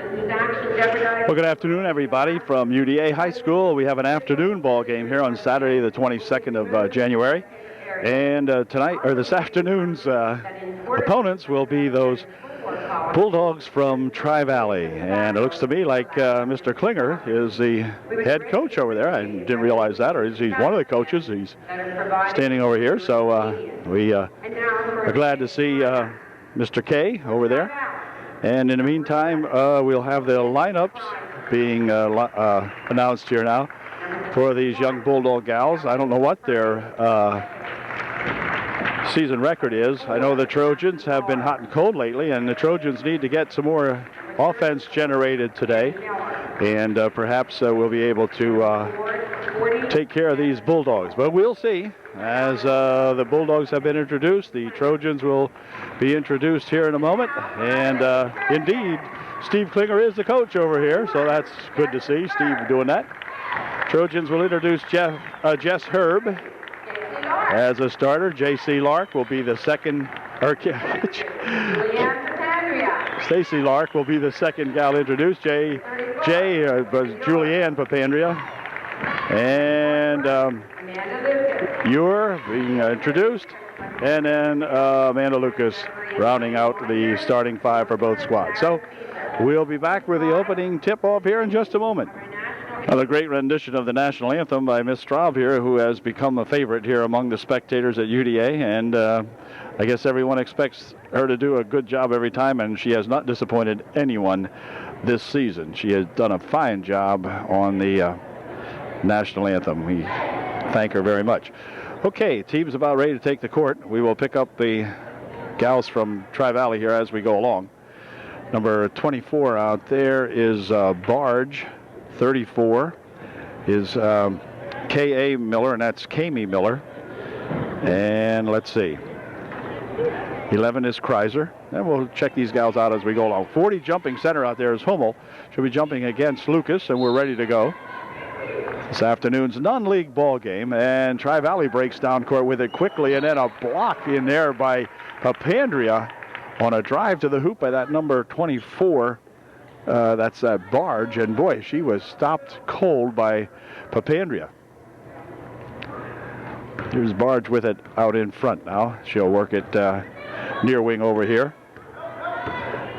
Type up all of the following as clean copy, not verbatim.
Well, good afternoon, everybody, from UDA High School. We have an afternoon ball game here on Saturday, the 22nd of January. And tonight, or this afternoon's opponents will be those Bulldogs from Tri-Valley. And it looks to me like Mr. Klinger is the head coach over there. I didn't realize that, or he's one of the coaches. He's standing over here. So we are glad to see Mr. K over there. And in the meantime, we'll have the lineups being announced here now for these young Bulldog gals. I don't know what their season record is. I know the Trojans have been hot and cold lately, and the Trojans need to get some more offense generated today. And perhaps we'll be able to take care of these Bulldogs. But we'll see. As the Bulldogs have been introduced, the Trojans will be introduced here in a moment. And indeed, Steve Klinger is the coach over here, so that's good to see Steve doing that. Trojans will introduce Jess Herb as a starter. J.C. Lark will be the second, Stacy Lark will be the second gal introduced. Julianne Papandrea. And Ewer being introduced. And then Amanda Lucas rounding out the starting five for both squads. So we'll be back with the opening tip-off here in just a moment. Another great rendition of the national anthem by Miss Straub here, who has become a favorite here among the spectators at UDA. And I guess everyone expects her to do a good job every time, and she has not disappointed anyone this season. She has done a fine job on the national anthem. We thank her very much. Okay, team's about ready to take the court. We will pick up the gals from Tri-Valley here as we go along. Number 24 out there is Barge. 34 is K.A. Miller, and that's Kami Miller. And let's see. 11 is Kreiser. And we'll check these gals out as we go along. 40 jumping center out there is Hummel. She'll be jumping against Lucas, and we're ready to go. This afternoon's non-league ball game, and Tri-Valley breaks down court with it quickly, and then a block in there by Papandrea on a drive to the hoop by that number 24. That's that Barge, and boy, she was stopped cold by Papandrea. Here's Barge with it out in front now. She'll work it near wing over here.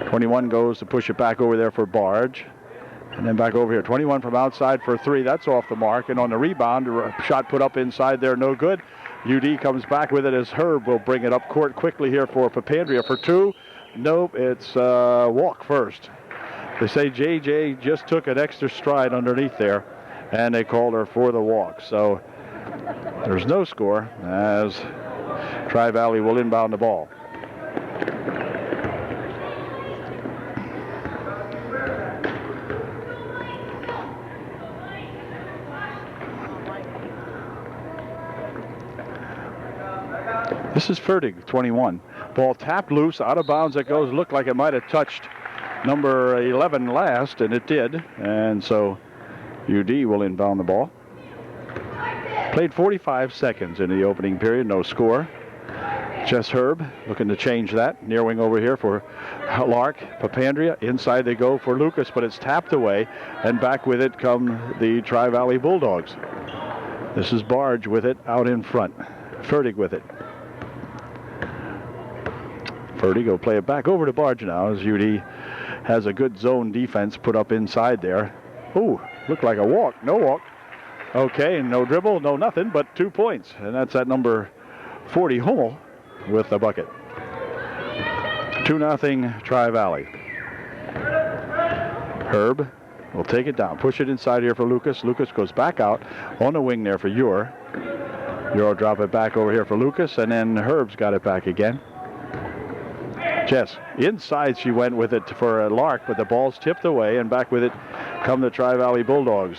21 goes to push it back over there for Barge. And then back over here. 21 from outside for three. That's off the mark. And on the rebound, a shot put up inside there, no good. UD comes back with it as Herb will bring it up court quickly here for Papandrea for two. Nope, it's walk first. They say JJ just took an extra stride underneath there, and they called her for the walk. So there's no score as Tri-Valley will inbound the ball. This is Fertig, 21. Ball tapped loose, out of bounds it goes. Looked like it might have touched number 11 last, and it did. And so UD will inbound the ball. Played 45 seconds in the opening period, no score. Jess Herb looking to change that. Near wing over here for Lark. Papandrea, inside they go for Lucas, but it's tapped away. And back with it come the Tri-Valley Bulldogs. This is Barge with it out in front. Fertig with it. Fertig will play it back over to Barge now as UD has a good zone defense put up inside there. Ooh, looked like a walk. No walk. Okay, no dribble, no nothing, but 2 points. And that's at number 40, Hummel, with the bucket. 2-0 Tri-Valley. Herb will take it down. Push it inside here for Lucas. Lucas goes back out on the wing there for Ewer. Ewer will drop it back over here for Lucas, and then Herb's got it back again. Jess, inside she went with it for Lark, but the ball's tipped away, and back with it come the Tri-Valley Bulldogs.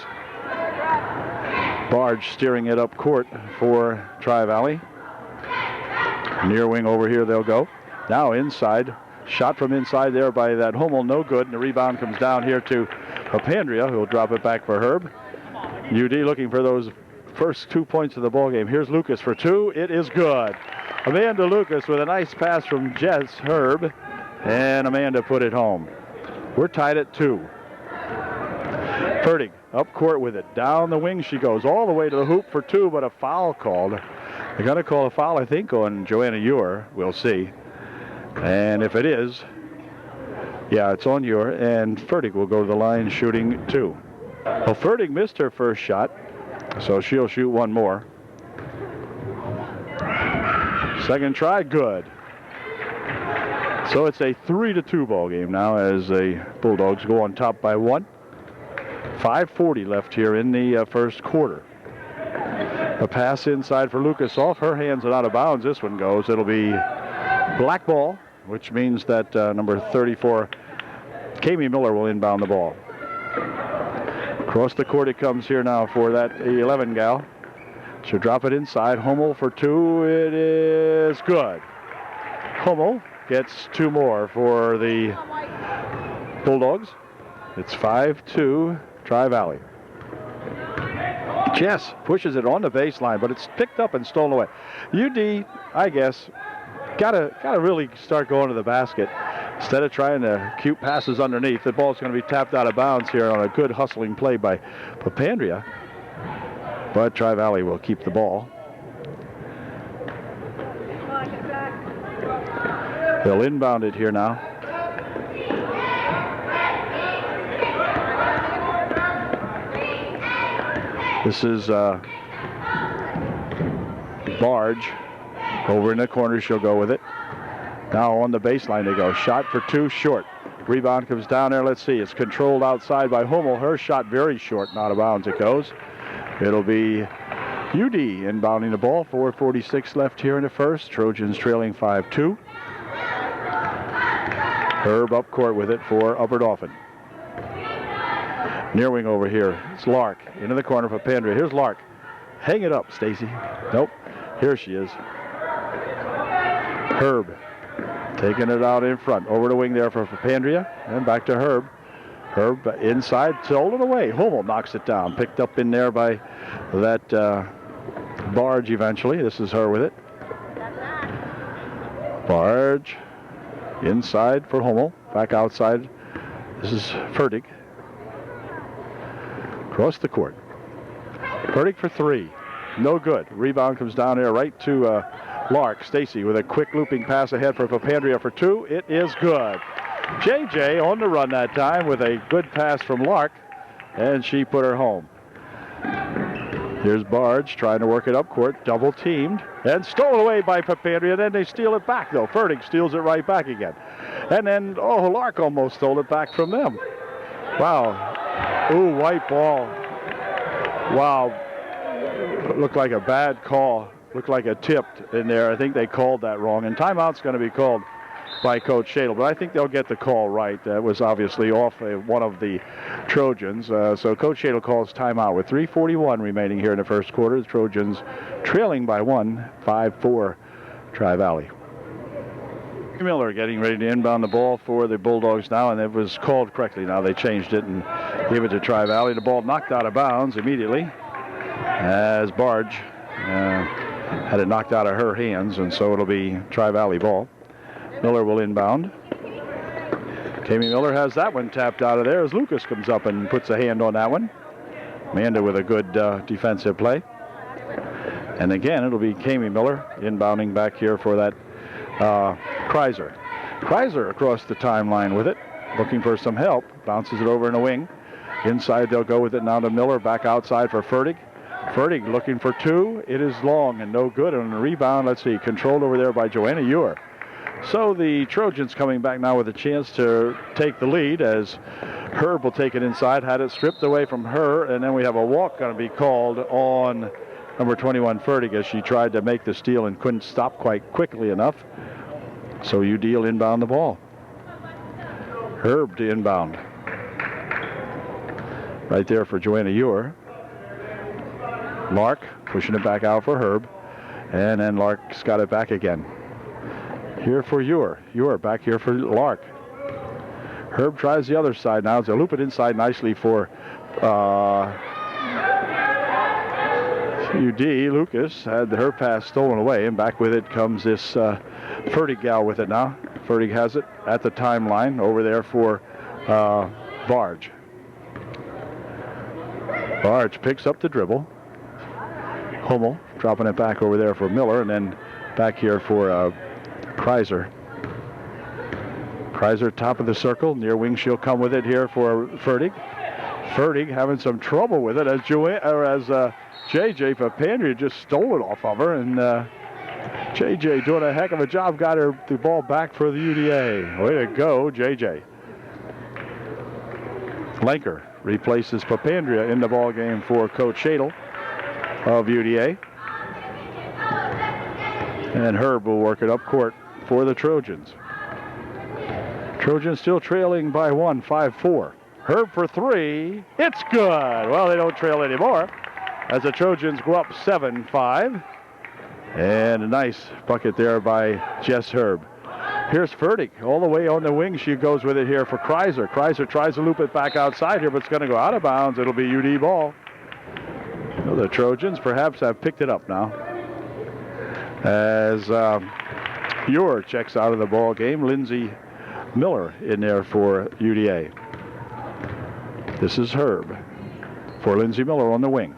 Barge steering it up court for Tri-Valley. Near wing over here they'll go. Now inside, shot from inside there by that Hummel, no good, and the rebound comes down here to Papandrea, who will drop it back for Herb. UD looking for those first 2 points of the ball game. Here's Lucas for two. It is good. Amanda Lucas with a nice pass from Jess Herb, and Amanda put it home. We're tied at 2. Fertig up court with it. Down the wing she goes all the way to the hoop for 2, but a foul called. They're going to call a foul, I think, on Joanna Ewer. We'll see. And if it is, yeah, it's on Ewer, and Fertig will go to the line shooting 2. Well, Fertig missed her first shot, so she'll shoot one more. Second try, good. So it's a 3-2 ball game now as the Bulldogs go on top by 1. 5:40 left here in the first quarter. A pass inside for Lucas off her hands and out of bounds. This one goes. It'll be black ball, which means that number 34, Kami Miller, will inbound the ball. Across the court it comes here now for that 11 gal. She'll drop it inside. Hummel for 2. It is good. Hummel gets 2 more for the Bulldogs. It's 5-2 Tri-Valley. Jess pushes it on the baseline, but it's picked up and stolen away. UD, I guess, gotta really start going to the basket. Instead of trying to cute passes underneath, the ball's going to be tapped out of bounds here on a good hustling play by Papandrea. But Tri-Valley will keep the ball. They'll inbound it here now. This is Barge. Over in the corner, she'll go with it. Now on the baseline they go. Shot for 2, short. Rebound comes down there. Let's see. It's controlled outside by Hummel. Her shot very short, not out of bounds it goes. It'll be UD inbounding the ball. 4:46 left here in the first. Trojans trailing 5-2. Herb up court with it for Upper Dauphin. Near wing over here. It's Lark into the corner for Papandrea. Here's Lark. Hang it up, Stacy. Nope. Here she is. Herb taking it out in front. Over the wing there for Papandrea. And back to Herb. Herb inside, stolen away. Hummel knocks it down. Picked up in there by that Barge eventually. This is her with it. Barge inside for Hummel. Back outside. This is Fertig. Across the court. Fertig for 3. No good. Rebound comes down there right to Lark. Stacy with a quick looping pass ahead for Papandrea for 2. It is good. JJ on the run that time with a good pass from Lark, and she put her home. Here's Barge trying to work it up court, double teamed, and stolen away by Papandrea. Then they steal it back, though. Fertig steals it right back again. And then, Lark almost stole it back from them. Wow. Ooh, white ball. Wow. Looked like a bad call. Looked like a tipped in there. I think they called that wrong. And timeout's going to be called by Coach Shadle, but I think they'll get the call right. That was obviously off one of the Trojans. So Coach Shadle calls timeout with 3:41 remaining here in the first quarter. The Trojans trailing by 1, 5-4 Tri-Valley. Miller getting ready to inbound the ball for the Bulldogs now, and it was called correctly. Now they changed it and gave it to Tri-Valley. The ball knocked out of bounds immediately as Barge had it knocked out of her hands, and so it'll be Tri-Valley ball. Miller will inbound. Kami Miller has that one tapped out of there as Lucas comes up and puts a hand on that one. Amanda with a good defensive play. And again, it'll be Kami Miller inbounding back here for that Kreiser. Kreiser across the timeline with it, looking for some help. Bounces it over in the wing. Inside they'll go with it now to Miller. Back outside for Fertig. Fertig looking for 2. It is long and no good. And a rebound, let's see, controlled over there by Joanna Ewer. So the Trojans coming back now with a chance to take the lead as Herb will take it inside. Had it stripped away from her, and then we have a walk going to be called on number 21 Fertig as she tried to make the steal and couldn't stop quite quickly enough. So UD will inbound the ball. Herb to inbound. Right there for Joanna Ewer. Lark pushing it back out for Herb. And then Lark's got it back again. Here for Ewer. Ewer back here for Lark. Herb tries the other side now. They'll loop it inside nicely for UD. Lucas had her pass stolen away, and back with it comes this Fertig gal with it now. Fertig has it at the timeline over there for Barge. Barge picks up the dribble. Hummel dropping it back over there for Miller, and then back here for Kreiser. Kreiser top of the circle, near wing. She'll come with it here for Fertig. Fertig having some trouble with it as JJ Papandrea just stole it off of her, and JJ doing a heck of a job, got her the ball back for the UDA. Way to go, JJ. Lenker replaces Papandrea in the ball game for Coach Shadle of UDA. And Herb will work it up court for the Trojans. Trojans still trailing by 1, 5-4. Herb for three. It's good. Well, they don't trail anymore as the Trojans go up 7-5. And a nice bucket there by Jess Herb. Here's Fertig all the way on the wing. She goes with it here for Kreiser. Kreiser tries to loop it back outside here, but it's going to go out of bounds. It'll be UD ball. Well, the Trojans perhaps have picked it up now. As Ure checks out of the ball game. Lindsay Miller in there for UDA. This is Herb for Lindsay Miller on the wing.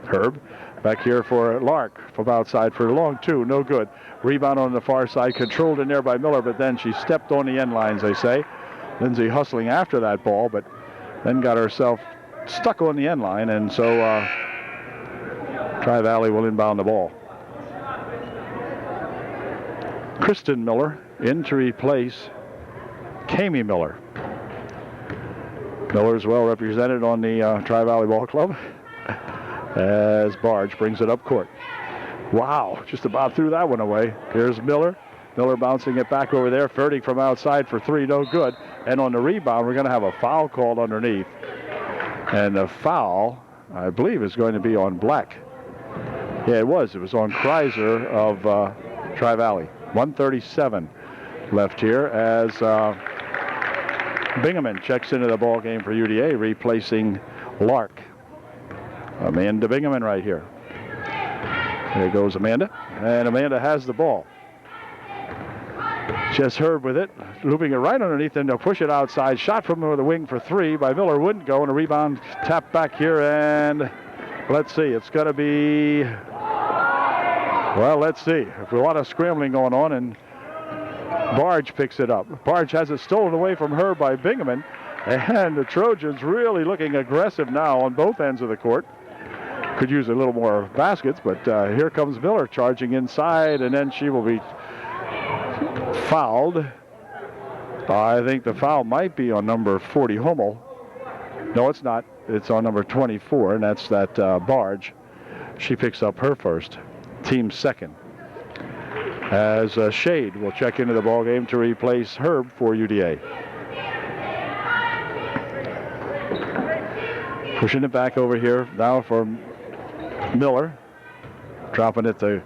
Herb back here for Lark from outside for a long two. No good. Rebound on the far side, controlled in there by Miller, but then she stepped on the end lines, they say. Lindsay hustling after that ball, but then got herself stuck on the end line, and so Tri-Valley will inbound the ball. Kristen Miller in to replace Kami Miller. Miller's well represented on the Tri-Valley Ball Club as Barge brings it up court. Wow, just about threw that one away. Here's Miller. Miller bouncing it back over there. Fertig from outside for three, no good. And on the rebound, we're going to have a foul called underneath. And the foul, I believe, is going to be on Black. Yeah, it was. It was on Kreiser of Tri-Valley. 1:37 left here as Bingaman checks into the ball game for UDA, replacing Lark. Amanda Bingaman right here. There goes Amanda, and Amanda has the ball. Jess Herb with it, looping it right underneath, and they'll push it outside. Shot from the wing for three by Miller, wouldn't go, and a rebound tap back here, and let's see, it's going to be, well, let's see. A lot of scrambling going on, and Barge picks it up. Barge has it stolen away from her by Bingaman, and the Trojans really looking aggressive now on both ends of the court. Could use a little more baskets, but here comes Miller charging inside, and then she will be fouled. I think the foul might be on number 40, Hummel. No, it's not. It's on number 24, and that's that Barge. She picks up her first, team second. As Shade will check into the ball game to replace Herb for UDA. Pushing it back over here now for Miller. Dropping it to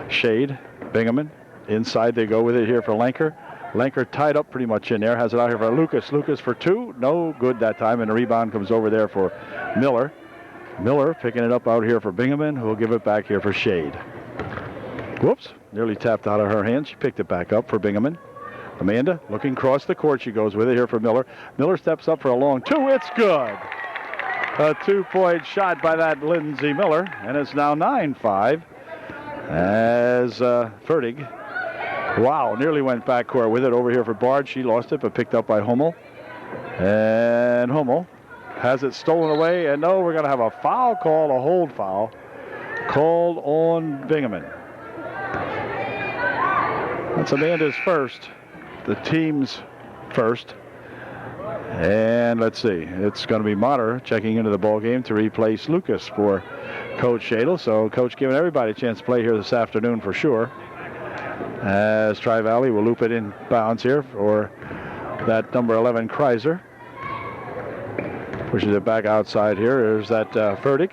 Shade. Bingaman. Inside they go with it here for Lenker. Lenker tied up pretty much in there. Has it out here for Lucas. Lucas for two. No good that time. And the rebound comes over there for Miller. Miller picking it up out here for Bingaman, who will give it back here for Shade. Whoops. Nearly tapped out of her hand. She picked it back up for Bingaman. Amanda looking across the court. She goes with it here for Miller. Miller steps up for a long two. It's good. A two-point shot by that Lindsay Miller, and it's now 9-5 as Fertig, wow, nearly went backcourt with it over here for Bard. She lost it, but picked up by Hummel. And Hummel has it stolen away, and no, we're going to have a foul call, a hold foul, called on Bingaman. That's Amanda's first, the team's first. And let's see, it's going to be Motter checking into the ball game to replace Lucas for Coach Shadle. So Coach giving everybody a chance to play here this afternoon for sure. As Tri-Valley will loop it in bounds here for that number 11 Kreiser. Pushes it back outside here. There's that Fertig.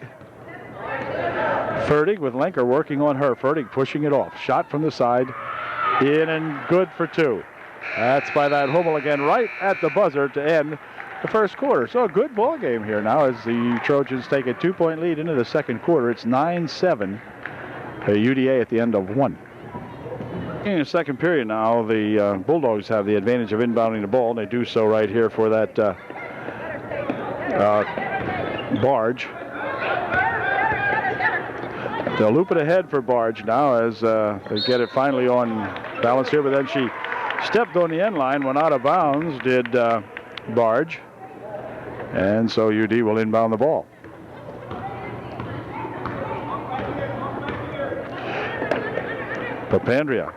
Fertig with Lenker working on her. Fertig pushing it off. Shot from the side. In and good for two. That's by that Hummel again, right at the buzzer to end the first quarter. So a good ball game here now as the Trojans take a 2-point lead into the second quarter. It's 9-7. UDA at the end of one. In the second period now, the Bulldogs have the advantage of inbounding the ball, and they do so right here for that Barge. They'll loop it ahead for Barge now as they get it finally on balance here, but then she stepped on the end line, went out of bounds, did Barge, and so UD will inbound the ball. Papandrea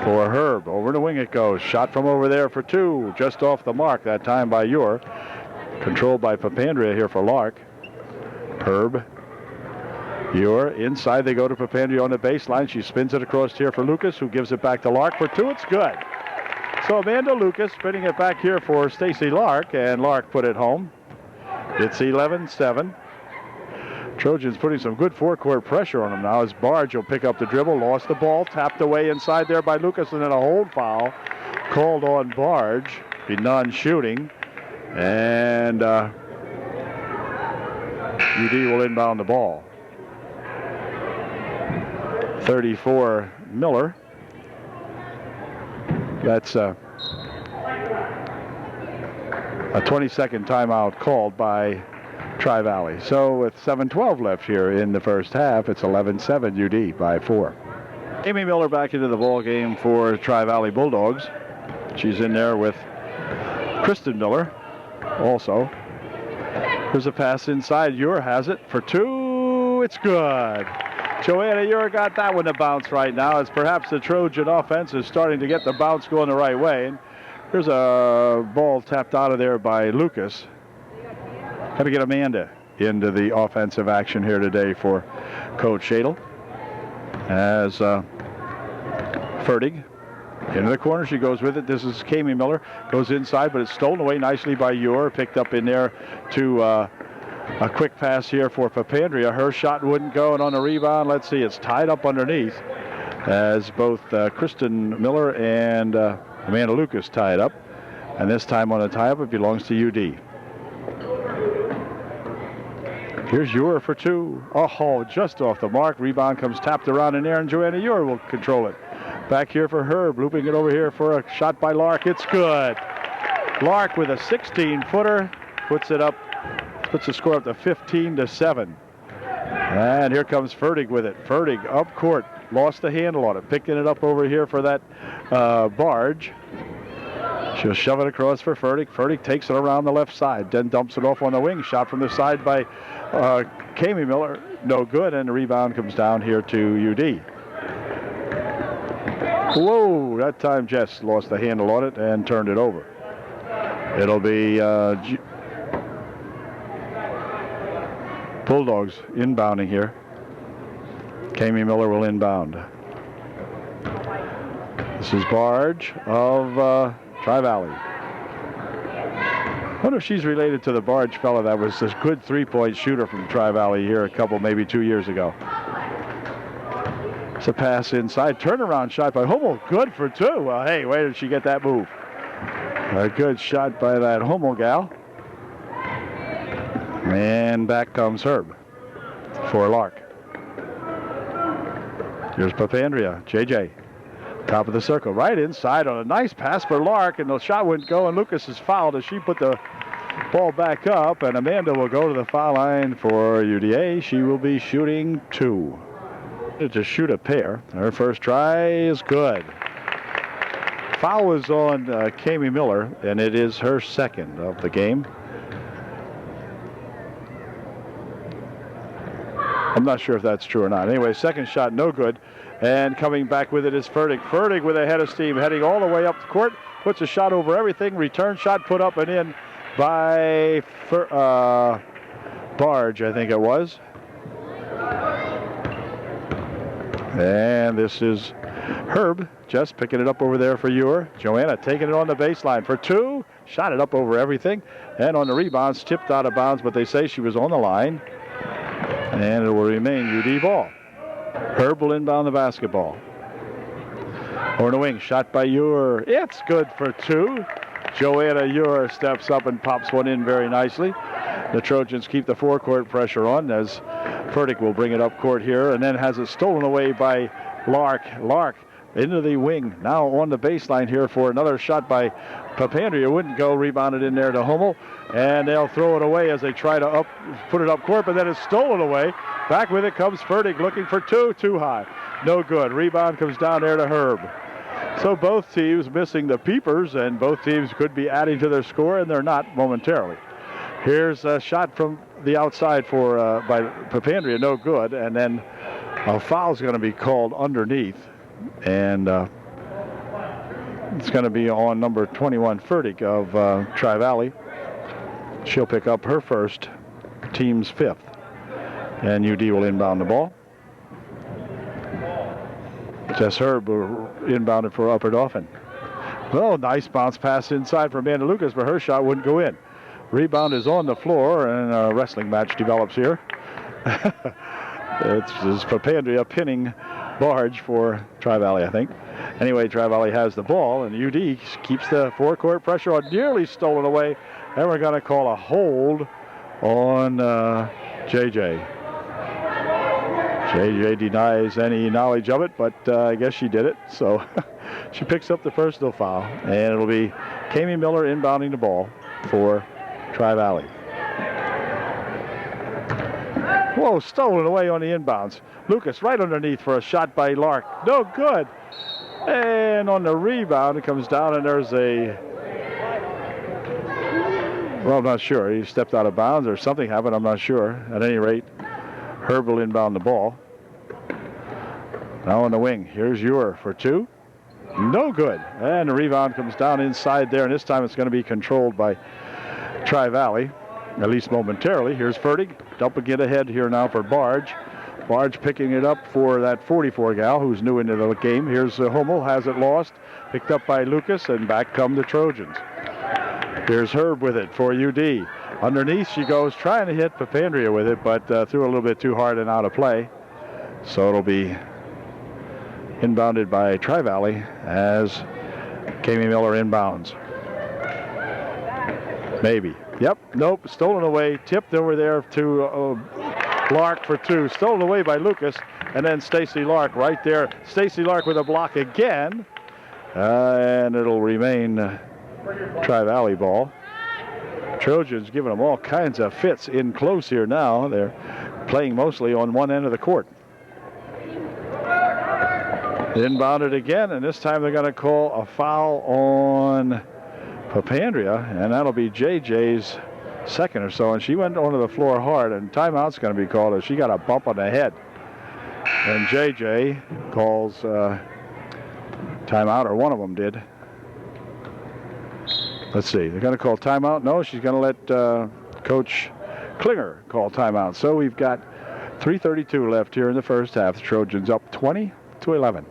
for Herb. Over the wing it goes. Shot from over there for two. Just off the mark that time by Ure. Controlled by Papandrea here for Lark. Herb. Ure. Inside they go to Papandrea on the baseline. She spins it across here for Lucas, who gives it back to Lark for two. It's good. So Amanda Lucas spinning it back here for Stacy Lark, and Lark put it home. It's 11-7. Trojans putting some good forecourt pressure on them now as Barge will pick up the dribble, lost the ball, tapped away inside there by Lucas, and then a hold foul called on Barge. Be non-shooting, and UD will inbound the ball. 34 Miller. That's a 20-second timeout called by Tri-Valley. So with 7:12 left here in the first half, it's 11-7 UD by 4. Amy Miller back into the ball game for Tri-Valley Bulldogs. She's in there with Kristen Miller also. There's a pass inside. Ure has it for two. It's good. Joanna Ure got that one to bounce right now as perhaps the Trojan offense is starting to get the bounce going the right way. And there's a ball tapped out of there by Lucas. Got to get Amanda into the offensive action here today for Coach Shadle. As Fertig into the corner, she goes with it. This is Kami Miller, goes inside, but it's stolen away nicely by Ure. Picked up in there to a quick pass here for Papandrea. Her shot wouldn't go, and on the rebound, let's see, it's tied up underneath as both Kristen Miller and Amanda Lucas tie it up. And this time on a tie-up, it belongs to UD. Here's Ure for two. Oh, just off the mark. Rebound comes tapped around in there, and Joanna Ure will control it. Back here for Herb, looping it over here for a shot by Lark. It's good. Lark with a 16-footer puts the score up to 15-7. And here comes Fertig with it. Fertig up court, lost the handle on it, picking it up over here for that Barge. She'll shove it across for Fertig. Fertig takes it around the left side, then dumps it off on the wing. Shot from the side by Kami Miller. No good, and the rebound comes down here to UD. Whoa, that time Jess lost the handle on it and turned it over. It'll be Bulldogs inbounding here. Kami Miller will inbound. This is Barge of Tri-Valley. I wonder if she's related to the Barge fella that was this good three-point shooter from Tri-Valley here maybe 2 years ago. It's a pass inside. Turnaround shot by Hummel. Good for two. Well, hey, where did she get that move? A good shot by that Hummel gal. And back comes Herb for Lark. Here's Papandrea. JJ. Top of the circle, right inside on a nice pass for Lark, and the shot wouldn't go, and Lucas is fouled as she put the ball back up, and Amanda will go to the foul line for UDA. She will be shooting two. To shoot a pair. Her first try is good. Foul was on Kami Miller, and it is her second of the game. I'm not sure if that's true or not. Anyway, second shot, no good. And coming back with it is Fertig. Fertig with a head of steam, heading all the way up the court. Puts a shot over everything. Return shot put up and in by Barge, I think it was. And this is Herb just picking it up over there for Ure. Joanna taking it on the baseline for two. Shot it up over everything. And on the rebounds, tipped out of bounds, but they say she was on the line. And it will remain UD ball. Herb will inbound the basketball. On the wing, shot by Ure. It's good for two. Joanna Ure steps up and pops one in very nicely. The Trojans keep the forecourt pressure on as Fertig will bring it up court here and then has it stolen away by Lark. Lark into the wing. Now on the baseline here for another shot by Papandrea. Wouldn't go. Rebounded in there to Hummel. And they'll throw it away as they try to put it up court, but then it's stolen away. Back with it comes Fertig looking for two. Too high. No good. Rebound comes down there to Herb. So both teams missing the peepers, and both teams could be adding to their score, and they're not momentarily. Here's a shot from the outside by Papandrea, no good, and then a foul's going to be called underneath, and it's going to be on number 21, Fertig of Tri-Valley. She'll pick up her first, team's fifth, and UD will inbound the ball. Jess Herb inbounded for Upper Dauphin. Oh, nice bounce pass inside for Amanda Lucas, but her shot wouldn't go in. Rebound is on the floor, and a wrestling match develops here. It's Papandrea pinning Barge for Tri-Valley, I think. Anyway, Tri-Valley has the ball, and UD keeps the forecourt pressure on. Nearly stolen away, and we're going to call a hold on JJ. JJ denies any knowledge of it, but I guess she did it. So she picks up the personal foul, and it'll be Kami Miller inbounding the ball for Tri-Valley. Whoa, stolen away on the inbounds. Lucas right underneath for a shot by Lark. No good. And on the rebound, it comes down, and there's well, I'm not sure. He stepped out of bounds or something happened. I'm not sure. At any rate, Herb will inbound the ball. Now on the wing. Here's Ewer for two. No good. And the rebound comes down inside there, and this time it's going to be controlled by Tri-Valley, at least momentarily. Here's Fertig. Dumping it ahead here now for Barge. Barge picking it up for that 44 gal who's new into the game. Here's Hummel, has it lost. Picked up by Lucas, and back come the Trojans. Here's Herb with it for UD. Underneath she goes, trying to hit Papandrea with it, but threw a little bit too hard and out of play. So it'll be inbounded by Tri-Valley as Kami Miller inbounds. Maybe. Yep. Nope. Stolen away. Tipped over there to Lark for two. Stolen away by Lucas. And then Stacy Lark right there. Stacy Lark with a block again. And it'll remain Tri-Valley ball. Trojans giving them all kinds of fits in close here now. They're playing mostly on one end of the court. Inbounded again, and this time they're going to call a foul on Papandrea, and that'll be JJ's second or so, and she went onto the floor hard, and timeout's going to be called as she got a bump on the head. And JJ calls timeout, or one of them did. Let's see, they're going to call timeout. No, she's going to let Coach Klinger call timeout. So we've got 3:32 left here in the first half. The Trojans up 20-11.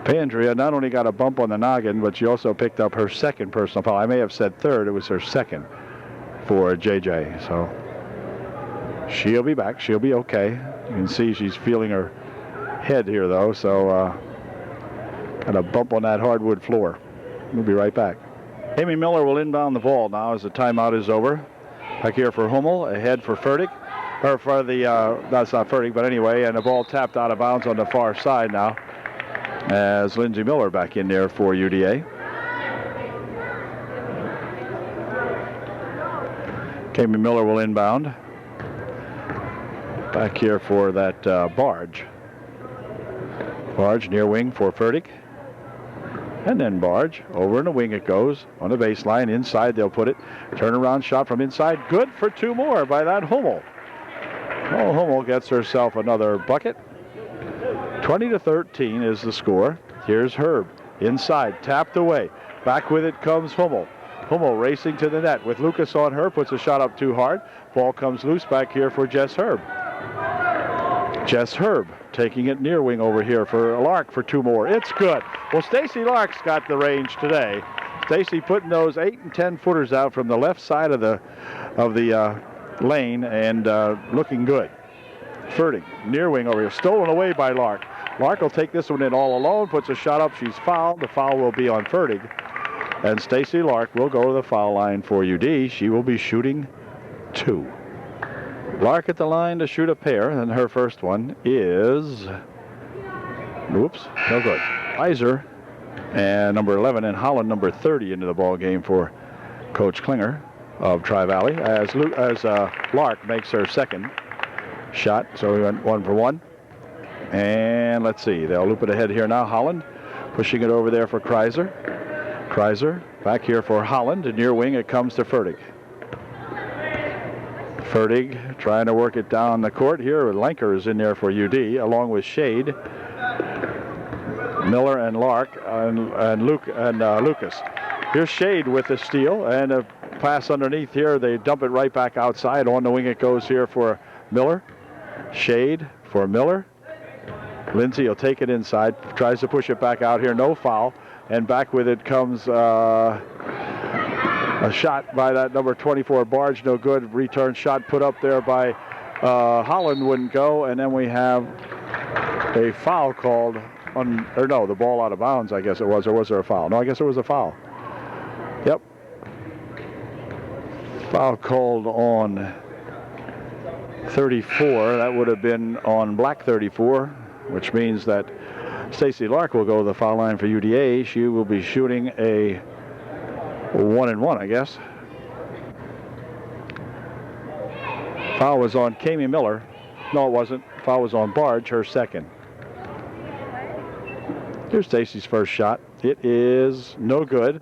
Papandrea not only got a bump on the noggin, but she also picked up her second personal foul. I may have said third. It was her second for JJ. So she'll be back. She'll be okay. You can see she's feeling her head here, though. So got a bump on that hardwood floor. We'll be right back. Kami Miller will inbound the ball now as the timeout is over. Back here for Hummel, ahead for Fertig. Or for the, that's not Fertig, but anyway, and the ball tapped out of bounds on the far side now as Lindsay Miller back in there for UDA. Kami Miller will inbound. Back here for that Barge. Barge near wing for Fertig. And then Barge, over in the wing it goes, on the baseline, inside they'll put it. Turnaround shot from inside, good for two more by that Hummel. Oh, Hummel gets herself another bucket. 20-13 is the score. Here's Herb, inside, tapped away. Back with it comes Hummel. Hummel racing to the net with Lucas on her, puts a shot up too hard. Ball comes loose back here for Jess Herb. Jess Herb taking it near wing over here for Lark for two more. It's good. Well, Stacy Lark's got the range today. Stacy putting those 8 and 10 footers out from the left side of the lane and looking good. Fertig near wing over here, stolen away by Lark. Lark will take this one in all alone, puts a shot up. She's fouled. The foul will be on Fertig, and Stacy Lark will go to the foul line for UD. She will be shooting two. Lark at the line to shoot a pair, and her first one is, oops, no good. Weiser and number 11, and Holland number 30 into the ball game for Coach Klinger of Tri-Valley as Lark makes her second shot. So we went 1 for 1. And let's see, they'll loop it ahead here now. Holland pushing it over there for Kreiser. Kreiser back here for Holland. And near wing it comes to Fertig. Fertig trying to work it down the court here. Lenker is in there for UD along with Shade, Miller and Lark and Lucas. Here's Shade with the steal and a pass underneath here. They dump it right back outside. On the wing it goes here for Miller. Shade for Miller. Lindsay will take it inside, tries to push it back out here, no foul, and back with it comes a shot by that number 24 Barge, no good. Return shot put up there by Holland, wouldn't go, and then we have a foul called on, or no, the ball out of bounds, I guess it was, or was there a foul? No, I guess it was a foul. Yep. Foul called on 34, that would have been on black 34, which means that Stacy Lark will go to the foul line for UDA. She will be shooting a 1-and-1, I guess. Foul was on Kami Miller. No, it wasn't. Foul was on Barge, her second. Here's Stacy's first shot. It is no good.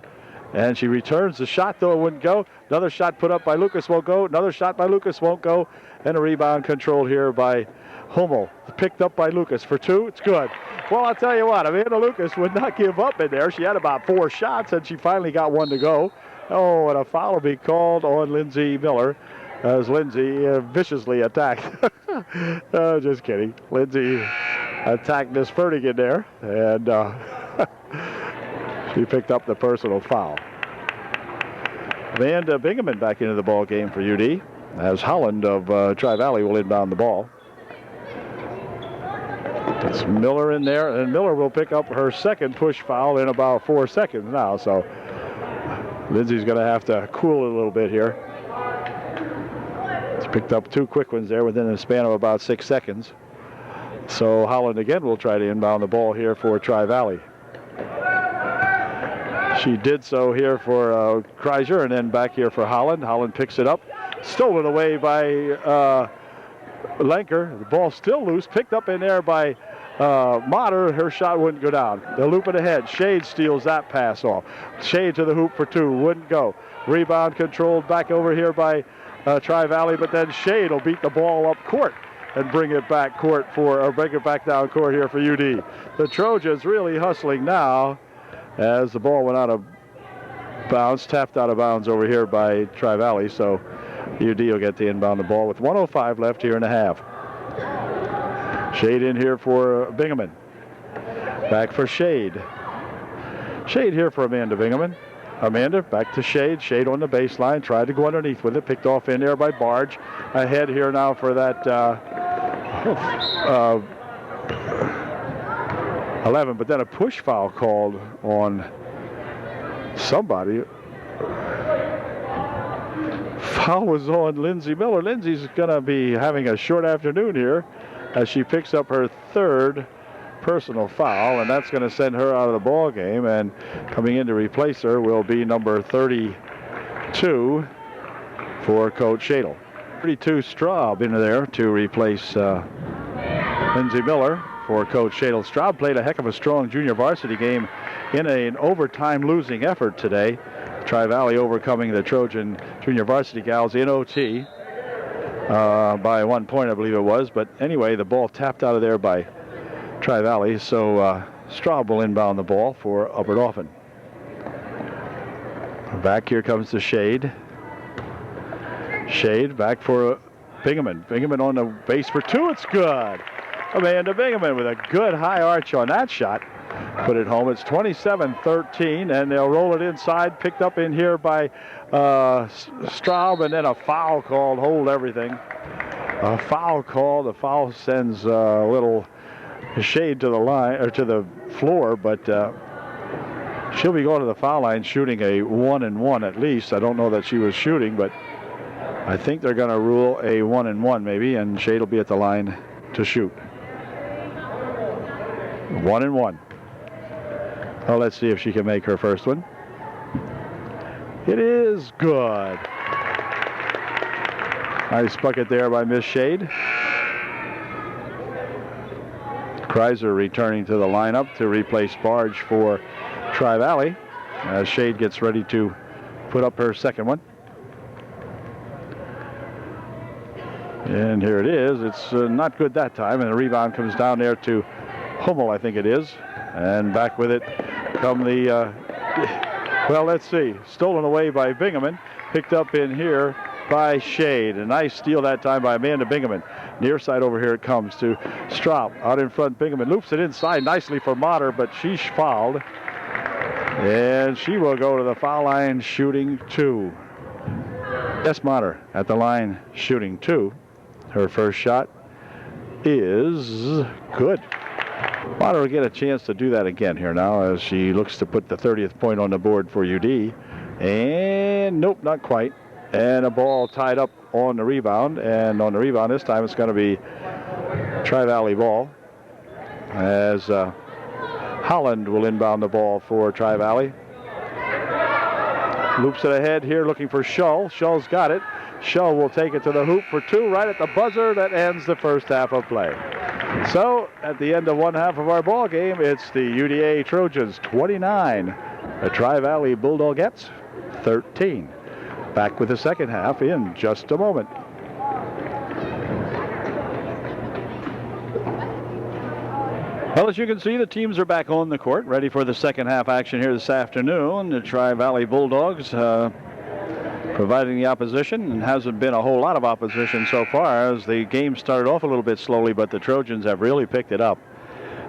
And she returns the shot, though it wouldn't go. Another shot put up by Lucas won't go. Another shot by Lucas won't go. And a rebound controlled here by Hummel. Picked up by Lucas for 2. It's good. Well, I'll tell you what, Amanda Lucas would not give up in there. She had about 4 shots, and she finally got 1 to go. Oh, and a foul will be called on Lindsay Miller as Lindsay viciously attacked. Just kidding. Lindsay attacked Miss Fertig in there, and she picked up the personal foul. Amanda Bingaman back into the ball game for UD as Holland of Tri-Valley will inbound the ball. It's Miller in there, and Miller will pick up her second push foul in about 4 seconds now, so Lindsay's going to have to cool it a little bit here. She's picked up 2 quick ones there within a span of about 6 seconds. So Holland again will try to inbound the ball here for Tri-Valley. She did so here for Kreiser, and then back here for Holland. Holland picks it up, stolen away by Lenker. The ball still loose, picked up in there by Motter. Her shot wouldn't go down. They'll loop it ahead. Shade steals that pass off. Shade to the hoop for 2, wouldn't go. Rebound controlled back over here by Tri-Valley, but then Shade will beat the ball up court and bring it back down court here for UD. The Trojans really hustling now as the ball went out of bounds, tapped out of bounds over here by Tri-Valley, so UD will get the inbound the ball with 1:05 left here in the half. Shade in here for Bingaman. Back for Shade. Shade here for Amanda Bingaman. Amanda back to Shade. Shade on the baseline. Tried to go underneath with it. Picked off in there by Barge. Ahead here now for that 11. But then a push foul called on somebody. Foul was on Lindsay Miller. Lindsay's going to be having a short afternoon here as she picks up her 3rd personal foul, and that's going to send her out of the ball game. And coming in to replace her will be number 32 for Coach Shadle. 32 Straub into there to replace Lindsay Miller for Coach Shadle. Straub played a heck of a strong junior varsity game in an overtime losing effort today. Tri-Valley overcoming the Trojan junior varsity gals in OT by 1 point, I believe it was. But anyway, the ball tapped out of there by Tri-Valley, so Straub will inbound the ball for Upper Dauphin. Back here comes the Shade. Shade back for Bingaman. Bingaman on the base for 2. It's good. Amanda Bingaman with a good high arch on that shot. Put it home. It's 27-13, and they'll roll it inside. Picked up in here by Straub, and then a foul called. Hold everything. A foul called. The foul sends a little Shade to the line or to the floor, but she'll be going to the foul line shooting a 1-and-1 at least. I don't know that she was shooting, but I think they're going to rule a 1-and-1 maybe, and Shade will be at the line to shoot. 1-and-1. Oh, let's see if she can make her first one. It is good. Nice bucket there by Miss Shade. Kreiser returning to the lineup to replace Barge for Tri-Valley as Shade gets ready to put up her second one. And here it is. It's not good that time, and the rebound comes down there to Hummel, I think it is. And back with it come the, well, let's see, stolen away by Bingaman, picked up in here by Shade. A nice steal that time by Amanda Bingaman. Near side over here it comes to Straub. Out in front, Bingaman loops it inside nicely for Motter, but she's fouled. And she will go to the foul line shooting 2. Jess Motter at the line shooting 2. Her first shot is good. Motter will get a chance to do that again here now as she looks to put the 30th point on the board for UD. And nope, not quite. And a ball tied up on the rebound. And on the rebound this time it's going to be Tri-Valley ball as Holland will inbound the ball for Tri-Valley. Loops it ahead here looking for Shull. Shull's got it. Shull will take it to the hoop for 2 right at the buzzer. That ends the first half of play. So at the end of one half of our ball game, it's the UDA Trojans 29, the Tri-Valley Bulldogettes 13. Back with the second half in just a moment. Well, as you can see, the teams are back on the court, ready for the second half action here this afternoon. The Tri-Valley Bulldogs providing the opposition, and hasn't been a whole lot of opposition so far as the game started off a little bit slowly, but the Trojans have really picked it up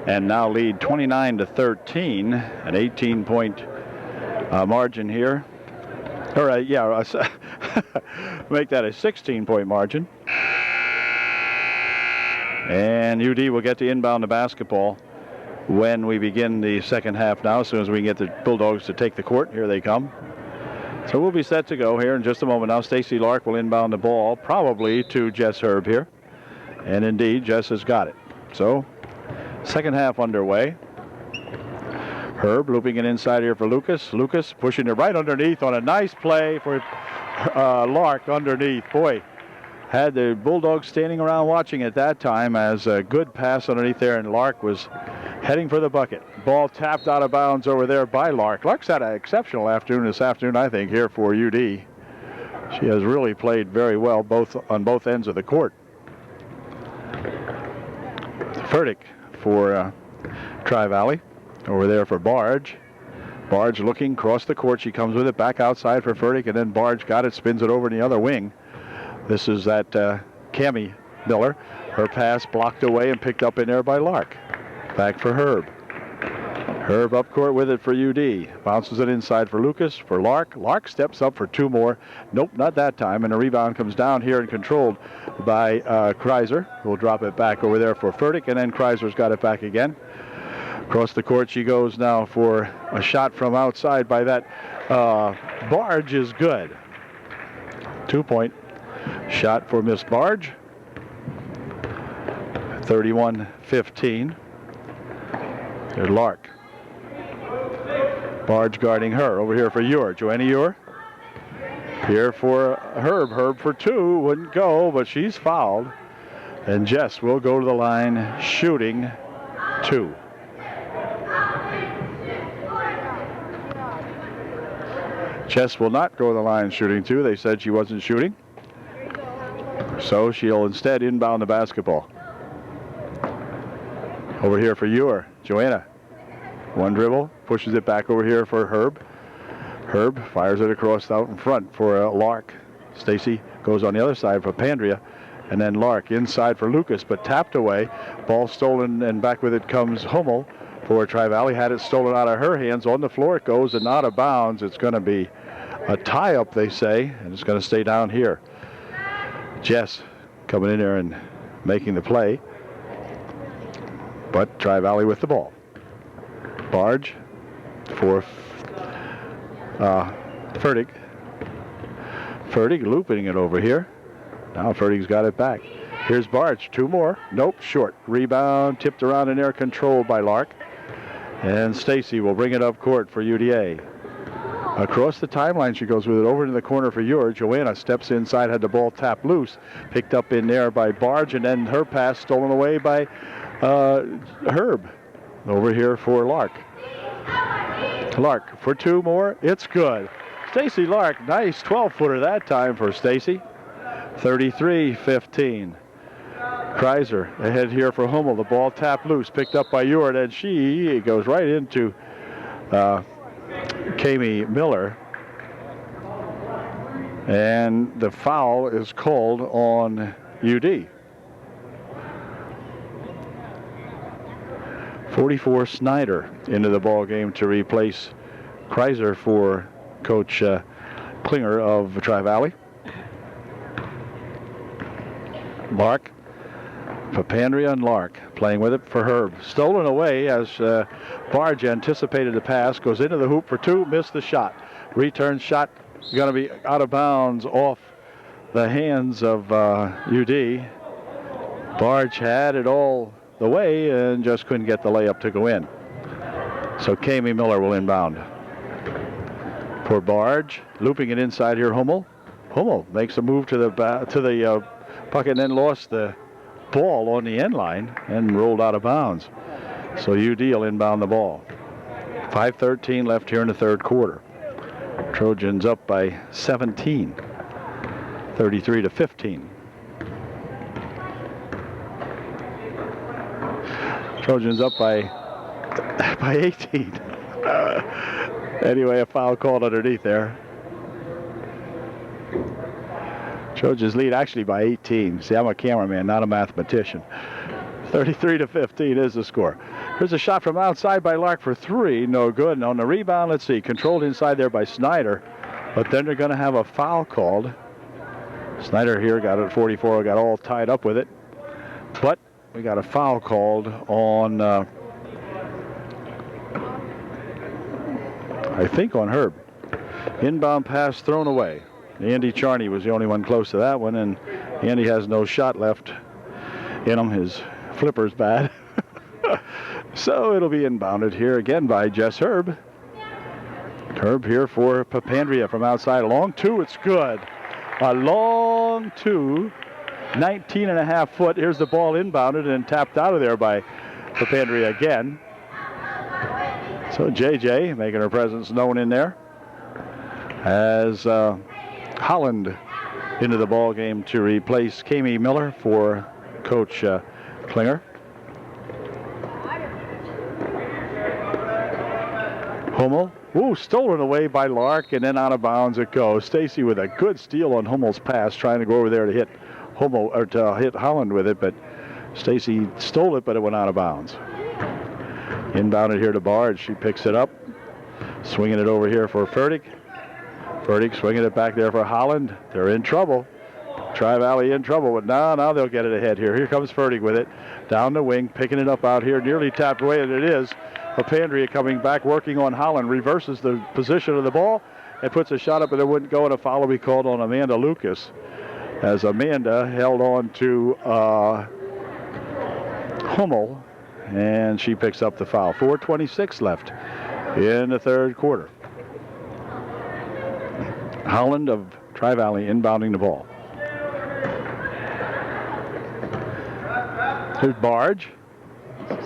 and now lead 29-13, an 18-point margin here. All right, yeah, make that a 16-point margin. And UD will get to inbound the basketball when we begin the second half now, as soon as we can get the Bulldogs to take the court. Here they come. So we'll be set to go here in just a moment. Now Stacy Lark will inbound the ball, probably to Jess Herb here. And indeed, Jess has got it. So, second half underway. Herb looping it inside here for Lucas. Lucas pushing it right underneath on a nice play for Lark underneath. Boy, had the Bulldogs standing around watching at that time as a good pass underneath there, and Lark was heading for the bucket. Ball tapped out of bounds over there by Lark. Lark's had an exceptional afternoon this afternoon, I think, here for UD. She has really played very well on both ends of the court. Furtick for Tri-Valley. Over there for Barge. Barge looking across the court. She comes with it back outside for Furtick, and then Barge got it, spins it over in the other wing. This is that Cammie Miller. Her pass blocked away and picked up in there by Lark. Back for Herb. Herb up court with it for UD. Bounces it inside for Lucas, for Lark. Lark steps up for 2 more. Nope, not that time. And the rebound comes down here and controlled by Kreiser. We'll drop it back over there for Furtick, and then Kreiser's got it back again. Across the court she goes now for a shot from outside by that Barge is good. 2-point shot for Miss Barge. 31-15. There's Lark. Barge guarding her. Over here for Ure. Joanna Ure. Here for Herb. Herb for 2. Wouldn't go, but she's fouled. And Jess will go to the line shooting 2. Jess will not go to the line shooting 2. They said she wasn't shooting. So she'll instead inbound the basketball. Over here for Ure. Joanna. 1 dribble. Pushes it back over here for Herb. Herb fires it across out in front for Lark. Stacy goes on the other side for Pandria. And then Lark inside for Lucas, but tapped away. Ball stolen, and back with it comes Hummel for Tri-Valley. Had it stolen out of her hands. On the floor it goes and out of bounds. It's going to be a tie-up, they say, and it's going to stay down here. Jess coming in there and making the play. But Tri-Valley with the ball. Barge for Furtick. Furtick looping it over here. Now Furtick's got it back. Here's Barge. 2 more. Nope, short. Rebound tipped around in there, controlled by Lark. And Stacy will bring it up court for UDA. Across the timeline she goes with it over into the corner for Ure. Joanna steps inside, had the ball tapped loose. Picked up in there by Barge, and then her pass stolen away by Herb. Over here for Lark. Lark for two more. It's good. Stacy Lark, nice 12-footer that time for Stacy. 33-15. Kreiser ahead here for Hummel. The ball tapped loose, picked up by Ure, and she goes right into Kami Miller. And the foul is called on UD. 44 Snyder into the ball game to replace Kreiser for Coach Klinger of Tri-Valley. Lark, Papandrea and Lark playing with it for Herb. Stolen away as Barge anticipated the pass, goes into the hoop for two, missed the shot. Return shot going to be out of bounds off the hands of UD. Barge had it all the way and just couldn't get the layup to go in. So Kami Miller will inbound. For Barge, looping it inside here, Hummel. Hummel makes a move to the puck and then lost the ball on the end line and rolled out of bounds. So UD will inbound the ball. 5:13 left here in the third quarter. Trojans up by 17, 33-15. Trojans up by 18. Anyway, a foul called underneath there. Trojans lead actually by 18. See, I'm a cameraman, not a mathematician. 33-15 is the score. Here's a shot from outside by Lark for three. No good. And on the rebound, let's see, controlled inside there by Snyder. But then they're going to have a foul called. Snyder here got it at 44, got all tied up with it. But we got a foul called on, I think on Herb. Inbound pass thrown away. Andy Charney was the only one close to that one, and Andy has no shot left in him. His flipper's bad. So it'll be inbounded here again by Jess Herb. Herb here for Papandrea from outside. A long two, it's good. A long two, 19.5 foot. Here's the ball inbounded and tapped out of there by Papandrea again. So JJ making her presence known in there as Holland into the ball game to replace Kami Miller for Coach Klinger. Hummel, stolen away by Lark, and then out of bounds it goes. Stacy with a good steal on Hummel's pass, trying to go over there to hit Hummel or to hit Holland with it, but Stacy stole it, but it went out of bounds. Inbounded here to Barge. She picks it up, swinging it over here for Fertig. Fertig swinging it back there for Holland. They're in trouble. Tri-Valley in trouble, but now they'll get it ahead here. Here comes Fertig with it. Down the wing, picking it up out here, nearly tapped away, and it is. Papandrea coming back, working on Holland, reverses the position of the ball and puts a shot up, but it wouldn't go, and a foul will be called on Amanda Lucas as Amanda held on to Hummel, and she picks up the foul. 4:26 left in the third quarter. Holland of Tri-Valley inbounding the ball. Here's Barge.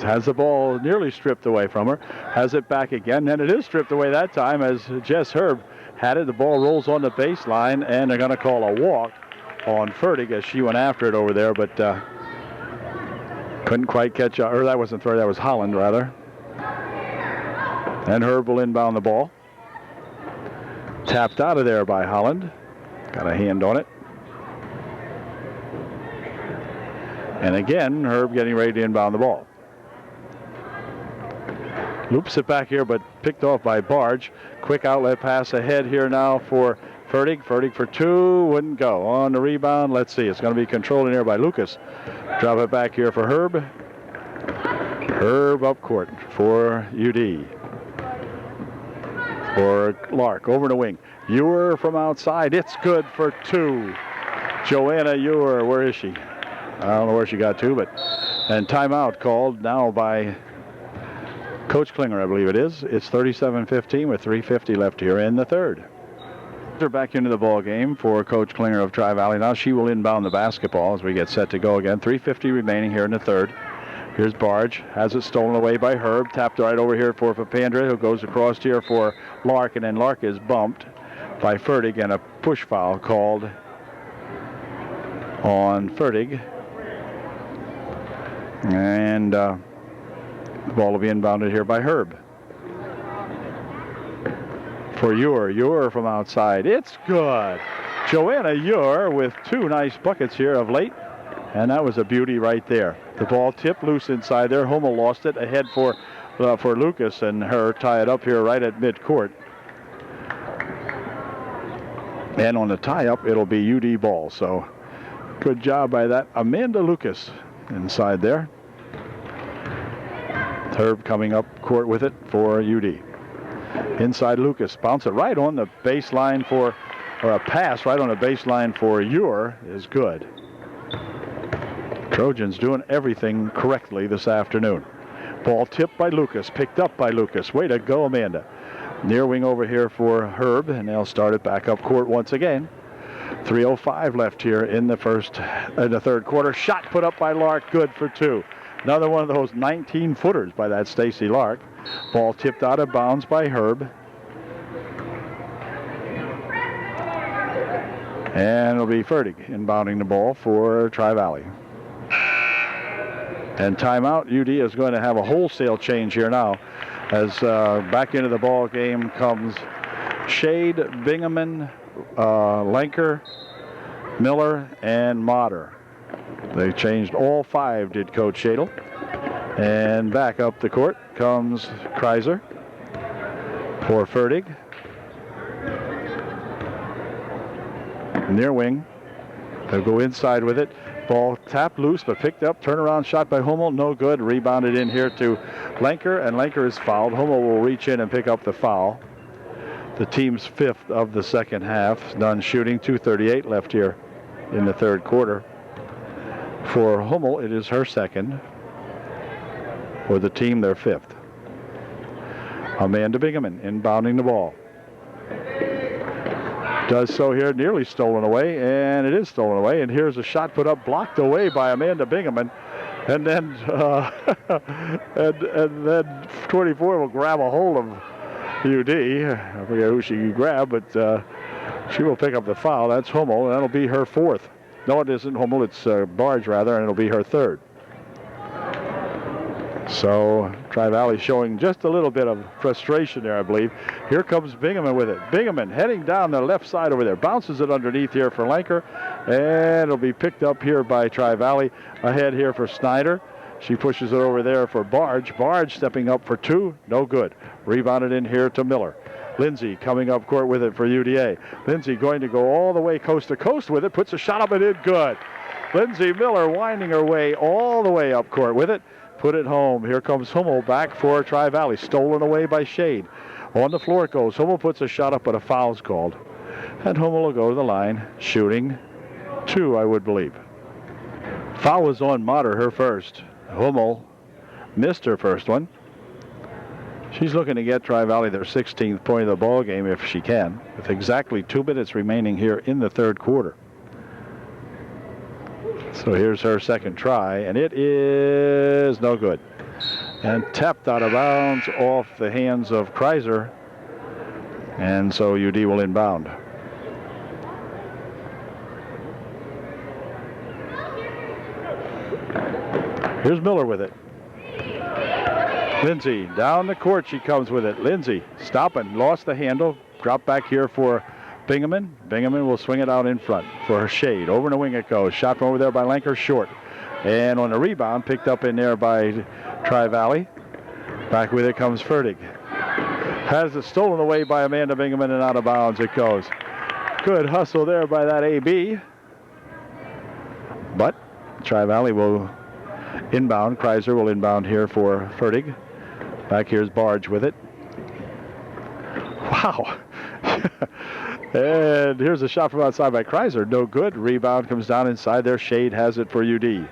Has the ball nearly stripped away from her. Has it back again, and it is stripped away that time as Jess Herb had it. The ball rolls on the baseline, and they're going to call a walk on Fertig as she went after it over there, but couldn't quite catch up. Or that wasn't Fertig, that was Holland, rather. And Herb will inbound the ball. Tapped out of there by Holland. Got a hand on it. And again, Herb getting ready to inbound the ball. Loops it back here, but picked off by Barge. Quick outlet pass ahead here now for Fertig. Fertig for two, wouldn't go. On the rebound, let's see. It's going to be controlled in here by Lucas. Drop it back here for Herb. Herb up court for UD. For Lark, over the wing. Ure from outside, it's good for two. Joanna Ure, where is she? I don't know where she got to, but, and timeout called now by Coach Klinger, I believe it is. It's 37-15 with 3:50 left here in the third. They're back into the ball game for Coach Klinger of Tri-Valley. Now she will inbound the basketball as we get set to go again. 3:50 remaining here in the third. Here's Barge, has it stolen away by Herb. Tapped right over here for Papandra, who goes across here for Lark, and then Lark is bumped by Fertig, and a push foul called on Fertig. And the ball will be inbounded here by Herb. For Ure from outside. It's good. Joanna Ure with 2 nice buckets here of late. And that was a beauty right there. The ball tipped loose inside there. Hummel lost it. Ahead for Lucas, and her tie it up here right at midcourt. And on the tie-up, it'll be UD ball. So good job by that Amanda Lucas inside there. Herb coming up court with it for UD. Inside Lucas, bounce it right on the baseline for, or a pass right on the baseline for Ure is good. Trojans doing everything correctly this afternoon. Ball tipped by Lucas, picked up by Lucas. Way to go, Amanda. Near wing over here for Herb, and they'll start it back up court once again. 3:05 left here in the third quarter. Shot put up by Lark, good for 2. Another one of those 19-footers by that Stacy Lark. Ball tipped out of bounds by Herb. And it'll be Fertig inbounding the ball for Tri-Valley. And timeout. UD is going to have a wholesale change here now, as back into the ball game comes Shade, Bingaman, Lenker, Miller, and Motter. They changed all 5, did Coach Shadle. And back up the court comes Kreiser for Fertig. Near wing. They'll go inside with it. Ball tapped loose, but picked up. Turnaround shot by Hummel, no good. Rebounded in here to Lenker, and Lenker is fouled. Hummel will reach in and pick up the foul. The team's 5th of the second half. Done shooting. 2:38 left here in the third quarter. For Hummel, it is her 2nd. For the team, their 5th. Amanda Bingaman inbounding the ball. Does so here, nearly stolen away, and it is stolen away. And here's a shot put up, blocked away by Amanda Bingaman. And then, and then 24 will grab a hold of UD. I forget who she can grab, but she will pick up the foul. That's Hummel, and that'll be her 4th. No, it isn't Hummel, it's Barge rather, and it'll be her 3rd. So Tri-Valley showing just a little bit of frustration there, I believe. Here comes Bingaman with it. Bingaman heading down the left side over there. Bounces it underneath here for Lenker. And it'll be picked up here by Tri-Valley. Ahead here for Snyder. She pushes it over there for Barge. Barge stepping up for 2. No good. Rebounded in here to Miller. Lindsay coming up court with it for UDA. Lindsay going to go all the way coast to coast with it. Puts a shot up and in. Good. Lindsay Miller winding her way all the way up court with it. Put it home. Here comes Hummel back for Tri-Valley. Stolen away by Shade. On the floor it goes. Hummel puts a shot up, but a foul's called. And Hummel will go to the line, shooting 2, I would believe. Foul was on Motter, her first. Hummel missed her first one. She's looking to get Tri-Valley their 16th point of the ball game if she can, with exactly 2 minutes remaining here in the third quarter. So here's her 2nd try, and it is no good. And tapped out of bounds off the hands of Kreiser. And so UD will inbound. Here's Miller with it. Lindsay down the court, she comes with it. Lindsay stopping, lost the handle, dropped back here for Bingaman. Bingaman will swing it out in front for her Shade. Over in the wing it goes. Shot from over there by Lenker, short. And on the rebound, picked up in there by Tri-Valley. Back with it comes Fertig. Has it stolen away by Amanda Bingaman, and out of bounds it goes. Good hustle there by that AB. But Tri-Valley will inbound. Kreiser will inbound here for Fertig. Back here's Barge with it. Wow. And here's a shot from outside by Kreiser. No good. Rebound comes down inside there. Shade has it for UD.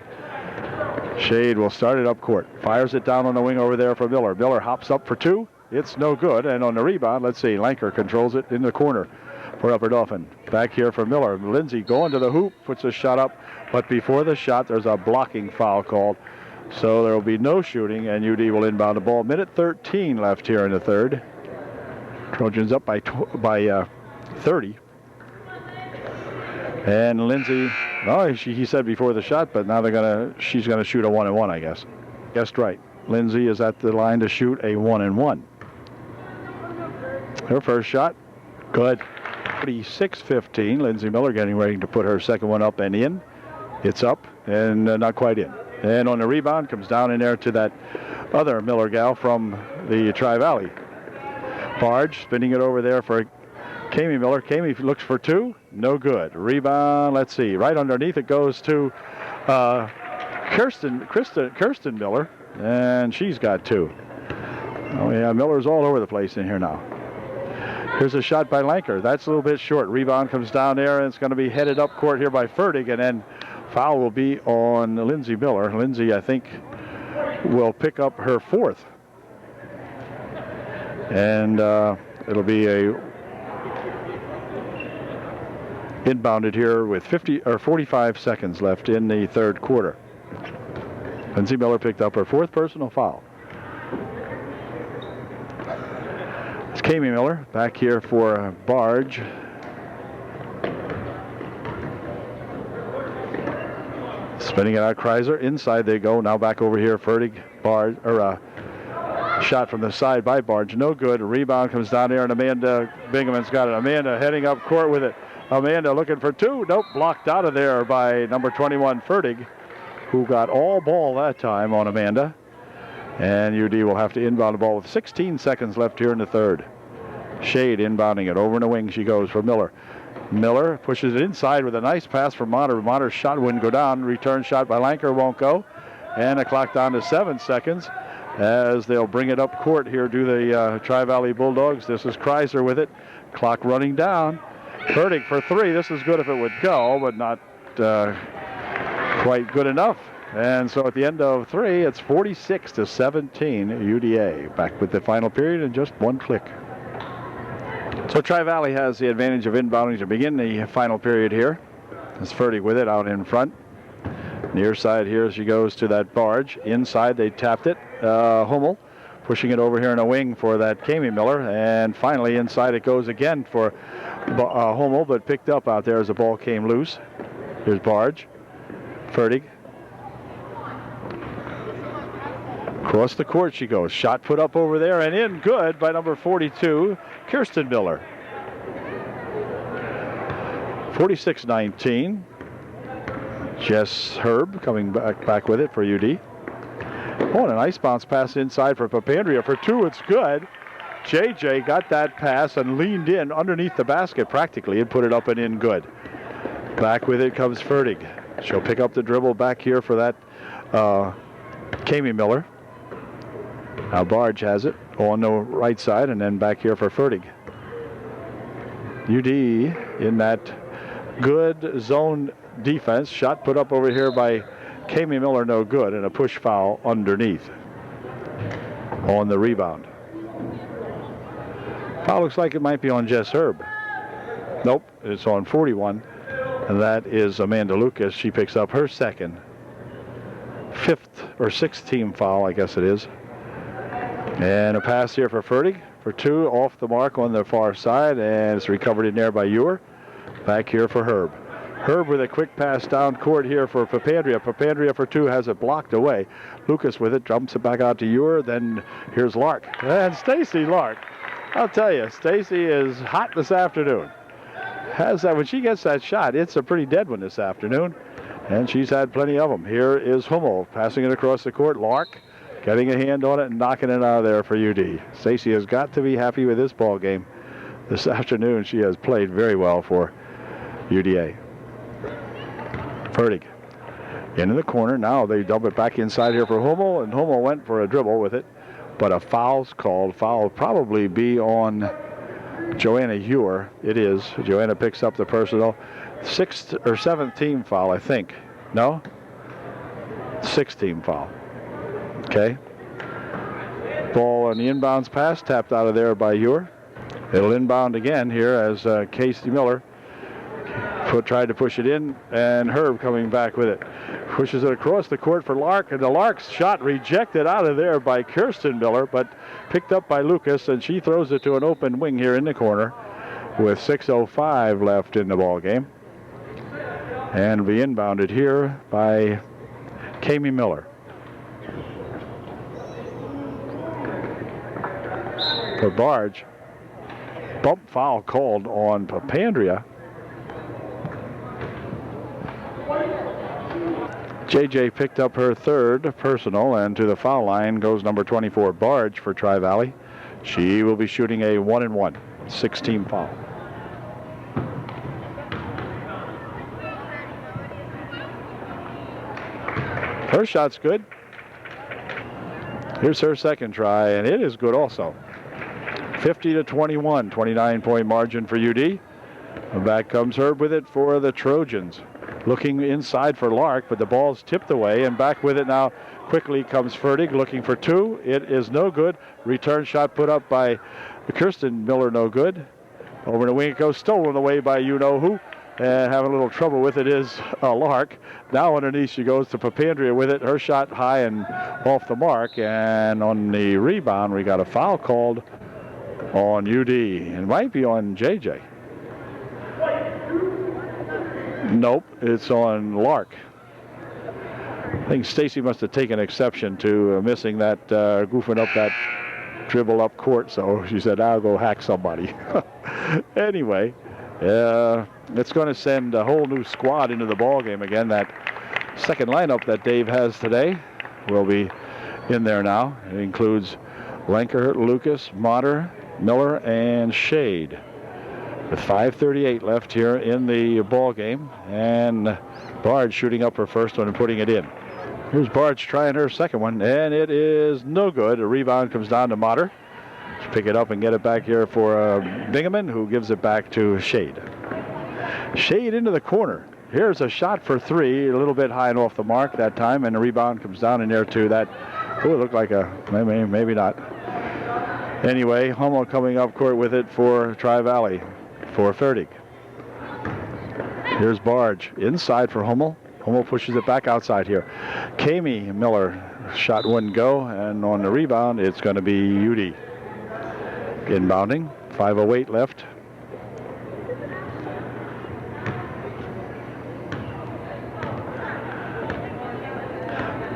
Shade will start it up court. Fires it down on the wing over there for Miller. Miller hops up for two. It's no good. And on the rebound, let's see, Lanker controls it in the corner for Upper Dauphin. Back here for Miller. Lindsay going to the hoop, puts a shot up. But before the shot, there's a blocking foul called. So there will be no shooting, and UD will inbound the ball. Minute 13 left here in the third. Trojans up by 30. And Lindsay, well, he said before the shot, but now she's gonna shoot a 1-and-1, I guess. Guessed right. Lindsay is at the line to shoot a 1-and-1. Her first shot, good. 46-15. Lindsay Miller getting ready to put her second one up and in. It's up and not quite in. And on the rebound, comes down in there to that other Miller gal from the Tri-Valley. Barge spinning it over there for Kami Miller. Kami looks for two. No good. Rebound, let's see. Right underneath it goes to Kirsten Miller. And she's got two. Oh, yeah, Miller's all over the place in here now. Here's a shot by Lanker. That's a little bit short. Rebound comes down there, and it's going to be headed up court here by Fertig. And then foul will be on Lindsay Miller. Lindsay, I think, will pick up her fourth. And it'll be a inbounded here with 45 seconds left in the third quarter. Lindsay Miller picked up her fourth personal foul. It's Kami Miller back here for Barge. Spinning it out, Kreiser. Inside they go. Now back over here, Fertig. Barge, or shot from the side by Barge. No good. Rebound comes down there, and Amanda Bingham's got it. Amanda heading up court with it. Amanda looking for two. Nope, blocked out of there by number 21, Fertig, who got all ball that time on Amanda. And UD will have to inbound the ball with 16 seconds left here in the third. Shade inbounding it. Over in the wing she goes for Miller. Miller pushes it inside with a nice pass from Motter. Motter's shot wouldn't go down. Return shot by Lanker won't go. And the clock down to 7 seconds as they'll bring it up court here to the Tri-Valley Bulldogs. This is Kreiser with it. Clock running down. Fertig for three. This is good if it would go, but not quite good enough. And so at the end of three, it's 46-17 UDA. Back with the final period in just one click. So Tri-Valley has the advantage of inbounding to begin the final period here. It's Fertig with it out in front. Near side here she goes to that Barge. Inside they tapped it. Hummel pushing it over here in a wing for that Kami Miller. And finally inside it goes again for Hummel, but picked up out there as the ball came loose. Here's Barge. Fertig. Across the court she goes. Shot put up over there and in. Good by number 42, Kirsten Miller. 46-19. Jess Herb coming back with it for UD. Oh, and a nice bounce pass inside for Papandrea for two. It's good. JJ got that pass and leaned in underneath the basket practically and put it up and in good. Back with it comes Fertig. She'll pick up the dribble back here for that Kami Miller. Now Barge has it on the right side and then back here for Fertig. UD in that good zone defense. Shot put up over here by Kami Miller, no good, and a push foul underneath on the rebound. Foul looks like it might be on Jess Herb. Nope, it's on 41, and that is Amanda Lucas. She picks up her second, sixth team foul, I guess it is. And a pass here for Fertig for two, off the mark on the far side, and it's recovered in there by Ewer. Back here for Herb. Herb with a quick pass down court here for Papandrea. Papandrea for two has it blocked away. Lucas with it, jumps it back out to Ewer. Then here's Lark. And Stacy Lark. I'll tell you, Stacy is hot this afternoon. Has that when she gets that shot, it's a pretty dead one this afternoon. And she's had plenty of them. Here is Hummel passing it across the court. Lark getting a hand on it and knocking it out of there for UD. Stacy has got to be happy with this ball game this afternoon. She has played very well for UDA. Fertig into the corner. Now they dump it back inside here for Hummel, and Hummel went for a dribble with it, but a foul's called. Foul will probably be on Joanna Ewer. It is. Joanna picks up the personal. 6th or 7th team foul, I think. No? 6-team foul. Okay. Ball on the inbounds pass, tapped out of there by Ewer. It'll inbound again here as Casey Miller tried to push it in, and Herb coming back with it. Pushes it across the court for Lark, and the Lark's shot rejected out of there by Kirsten Miller, but picked up by Lucas, and she throws it to an open wing here in the corner with 6:05 left in the ball game. And be inbounded here by Kami Miller. For Barge, bump foul called on Papandrea. JJ picked up her third personal, and to the foul line goes number 24, Barge, for Tri-Valley. She will be shooting a 1-and-1, 6-team foul. Her shot's good. Here's her second try, and it is good also. 50-21, 29-point margin for UD. And back comes Herb with it for the Trojans. Looking inside for Lark, but the ball's tipped away, and back with it now quickly comes Fertig looking for two. It is no good. Return shot put up by Kirsten Miller, no good. Over the wing it goes, stolen away by you-know-who. And having a little trouble with it is Lark. Now underneath she goes to Papandrea with it. Her shot high and off the mark, and on the rebound we got a foul called on UD. It might be on JJ. Nope, it's on Lark. I think Stacy must have taken exception to missing that, goofing up that dribble up court, so she said, I'll go hack somebody. Anyway, it's going to send a whole new squad into the ball game again. That second lineup that Dave has today will be in there now. It includes Lenker, Lucas, Motter, Miller, and Shade. With 5:38 left here in the ball game, and Barge shooting up her first one and putting it in. Here's Barge trying her second one, and it is no good. A rebound comes down to Motter. She'll pick it up and get it back here for Bingaman, who gives it back to Shade. Shade into the corner. Here's a shot for three, a little bit high and off the mark that time, and the rebound comes down in there too. That would look like a, maybe not. Anyway, Hummel coming up court with it for Tri-Valley. For Fertig. Here's Barge inside for Hummel. Hummel pushes it back outside here. Kami Miller shot wouldn't go, and on the rebound it's going to be UD. Inbounding, 5:08 left.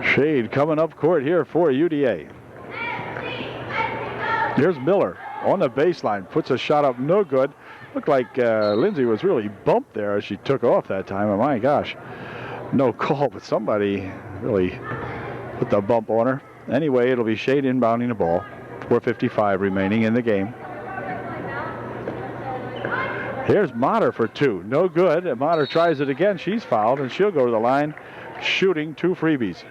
Shade coming up court here for UDA. Here's Miller on the baseline, puts a shot up, no good. Looked like Lindsay was really bumped there as she took off that time. Oh my gosh, no call, but somebody really put the bump on her. Anyway, it'll be Shade inbounding the ball. 4:55 remaining in the game. Here's Motter for two, no good. And Motter tries it again. She's fouled, and she'll go to the line, shooting two freebies.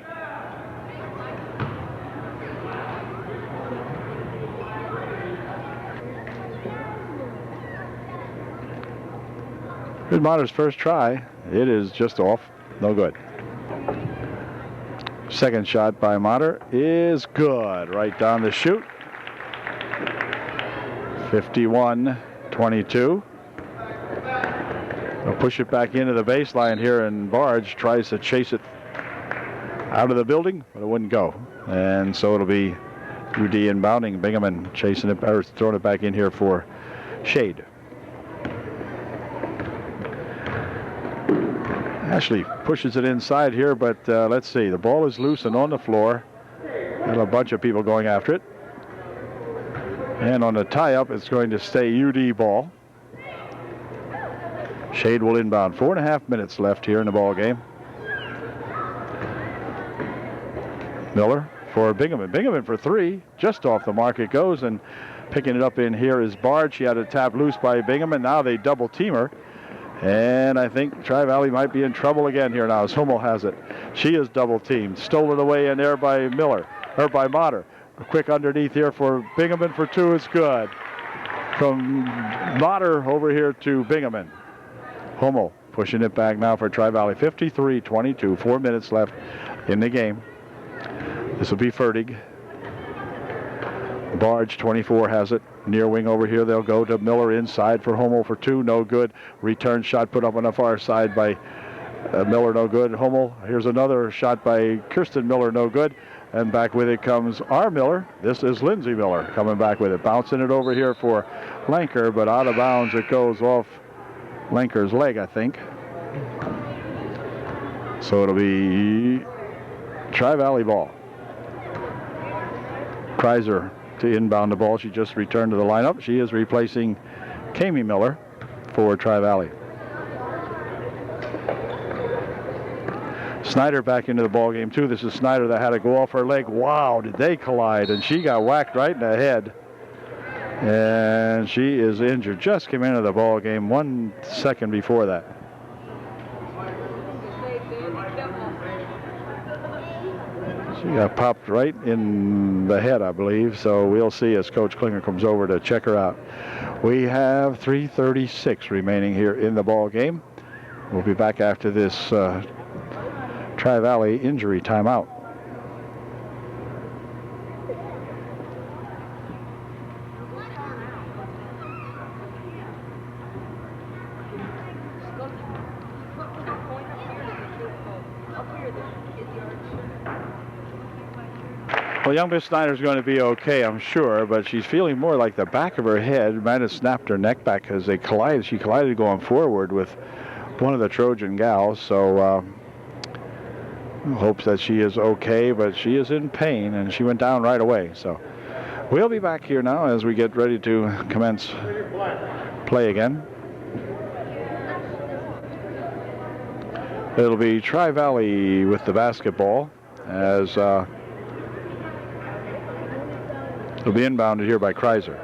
Here's Motter's first try. It is just off. No good. Second shot by Motter is good. Right down the chute. 51-22. They'll push it back into the baseline here, and Barge tries to chase it out of the building, but it wouldn't go. And so it'll be UD inbounding. Bingaman chasing it, or throwing it back in here for Shade. Ashley pushes it inside here, but let's see. The ball is loose and on the floor. Got a bunch of people going after it. And on the tie-up, it's going to stay UD ball. Shade will inbound. 4.5 minutes left here in the ball game. Miller for Bingaman. Bingaman for three. Just off the mark it goes, and picking it up in here is Barge. She had a tap loose by Bingaman. Now they double team her. And I think Tri-Valley might be in trouble again here now as Hummel has it. She is double teamed. Stolen away in there by Miller, or by Motter. A quick underneath here for Bingaman for two is good. From Motter over here to Bingaman. Hummel pushing it back now for Tri-Valley. 53-22, 4 minutes left in the game. This will be Fertig. Barge, 24, has it. Near wing over here. They'll go to Miller inside for Hummel for 2. No good. Return shot put up on the far side by Miller. No good. Hummel. Here's another shot by Kirsten Miller. No good. And back with it comes our Miller. This is Lindsay Miller coming back with it. Bouncing it over here for Lanker, but out of bounds. It goes off Lanker's leg, I think. So it'll be Tri-Valley ball. Kreiser to inbound the ball. She just returned to the lineup. She is replacing Kami Miller for Tri-Valley. Snyder back into the ball game too. This is Snyder that had to go off her leg. Wow, did they collide? And she got whacked right in the head. And she is injured. Just came into the ball game 1 second before that. She got popped right in the head, I believe. So we'll see as Coach Klinger comes over to check her out. We have 3:36 remaining here in the ball game. We'll be back after this Tri-Valley injury timeout. Well, young Miss Snyder's going to be okay, I'm sure, but she's feeling more like the back of her head might have snapped her neck back as they collided. She collided going forward with one of the Trojan gals, so hopes that she is okay, but she is in pain, and she went down right away. So we'll be back here now as we get ready to commence play again. It'll be Tri-Valley with the basketball as it'll be inbounded here by Kreiser.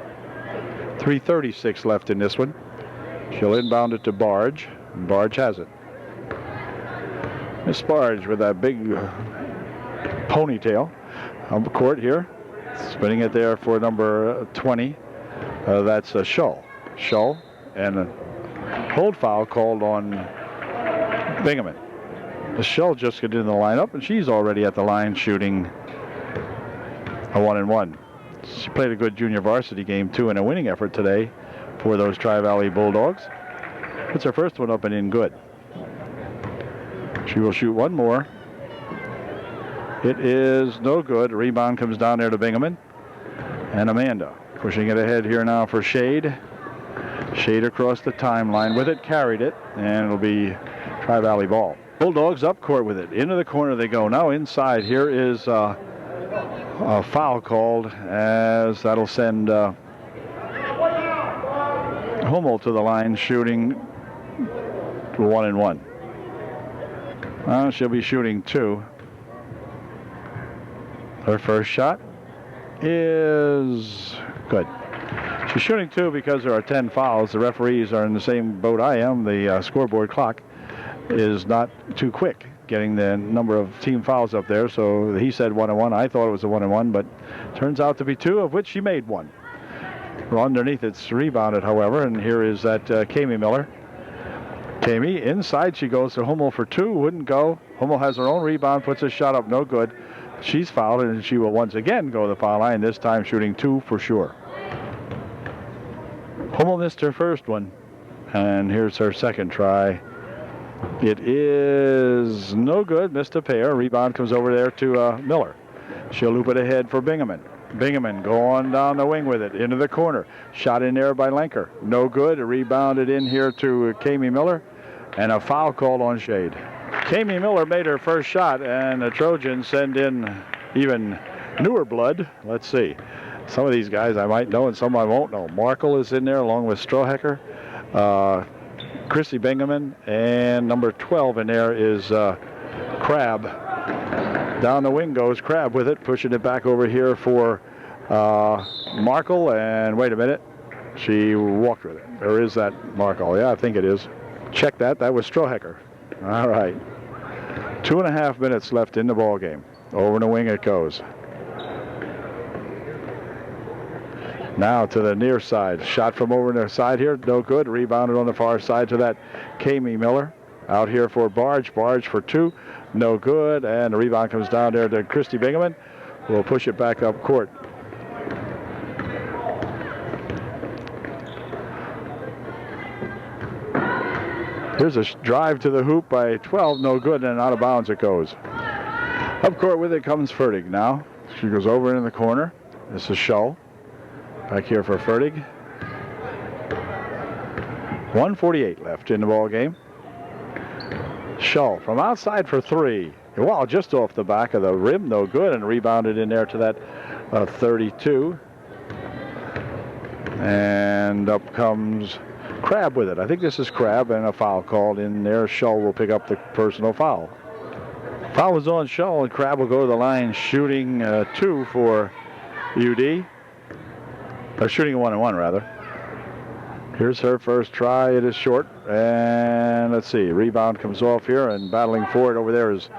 3:36 left in this one. She'll inbound it to Barge, and Barge has it. Miss Barge with that big ponytail on the court here. Spinning it there for number 20. That's a Shull. Shull, and a hold foul called on Bingaman. The Shull just got in the lineup, and she's already at the line shooting a 1-and-1. She played a good junior varsity game, too, in a winning effort today for those Tri-Valley Bulldogs. Puts her first one up and in good. She will shoot one more. It is no good. Rebound comes down there to Bingaman. And Amanda pushing it ahead here now for Shade. Shade across the timeline with it, carried it, and it'll be Tri-Valley ball. Bulldogs up court with it. Into the corner they go. Now inside. Here is a foul called as that'll send Hummel to the line shooting 1-and-1. She'll be shooting 2. Her first shot is good. She's shooting 2 because there are 10 fouls. The referees are in the same boat I am. The scoreboard clock is not too quick getting the number of team fouls up there. So he said 1-and-1. I thought it was a 1-and-1, but turns out to be 2, of which she made 1. Well, underneath it's rebounded, however, and here is that Kami Miller. Kami, inside she goes to Hummel for 2, wouldn't go. Hummel has her own rebound, puts a shot up, no good. She's fouled, and she will once again go to the foul line, this time shooting 2 for sure. Hummel missed her first one, and here's her second try. It is no good, missed a pair. Rebound comes over there to Miller. She'll loop it ahead for Bingaman. Bingaman going down the wing with it, into the corner. Shot in there by Lanker. No good. Rebounded in here to Kami Miller, and a foul called on Shade. Kami Miller made her first shot, and the Trojans send in even newer blood. Let's see. Some of these guys I might know and some I won't know. Markle is in there along with Strohecker. Chrissy Bingaman, and number 12 in there is Crabb. Down the wing goes Crabb with it, pushing it back over here for Markle, and wait a minute, she walked with it. Or is that Markle? Yeah, I think it is. Check that. That was Strohecker. All right. 2.5 minutes left in the ball game. Over the wing it goes. Now to the near side. Shot from over the side here. No good. Rebounded on the far side to that Kami Miller. Out here for Barge. Barge for 2. No good. And the rebound comes down there to Christy Bingaman. We'll push it back up court. Here's a drive to the hoop by 12. No good. And out of bounds it goes. Up court with it comes Fertig now. She goes over in the corner. This is Shull. Back here for Fertig. 1:48 left in the ball game. Shull from outside for 3. Well, just off the back of the rim, no good, and rebounded in there to that 32. And up comes Crabb with it. I think this is Crabb, and a foul called in there. Shull will pick up the personal foul. Foul was on Shull, and Crabb will go to the line shooting 2 for UD. Or shooting a 1-and-1 rather. Here's her first try. It is short. And let's see. Rebound comes off here, and battling for it over there is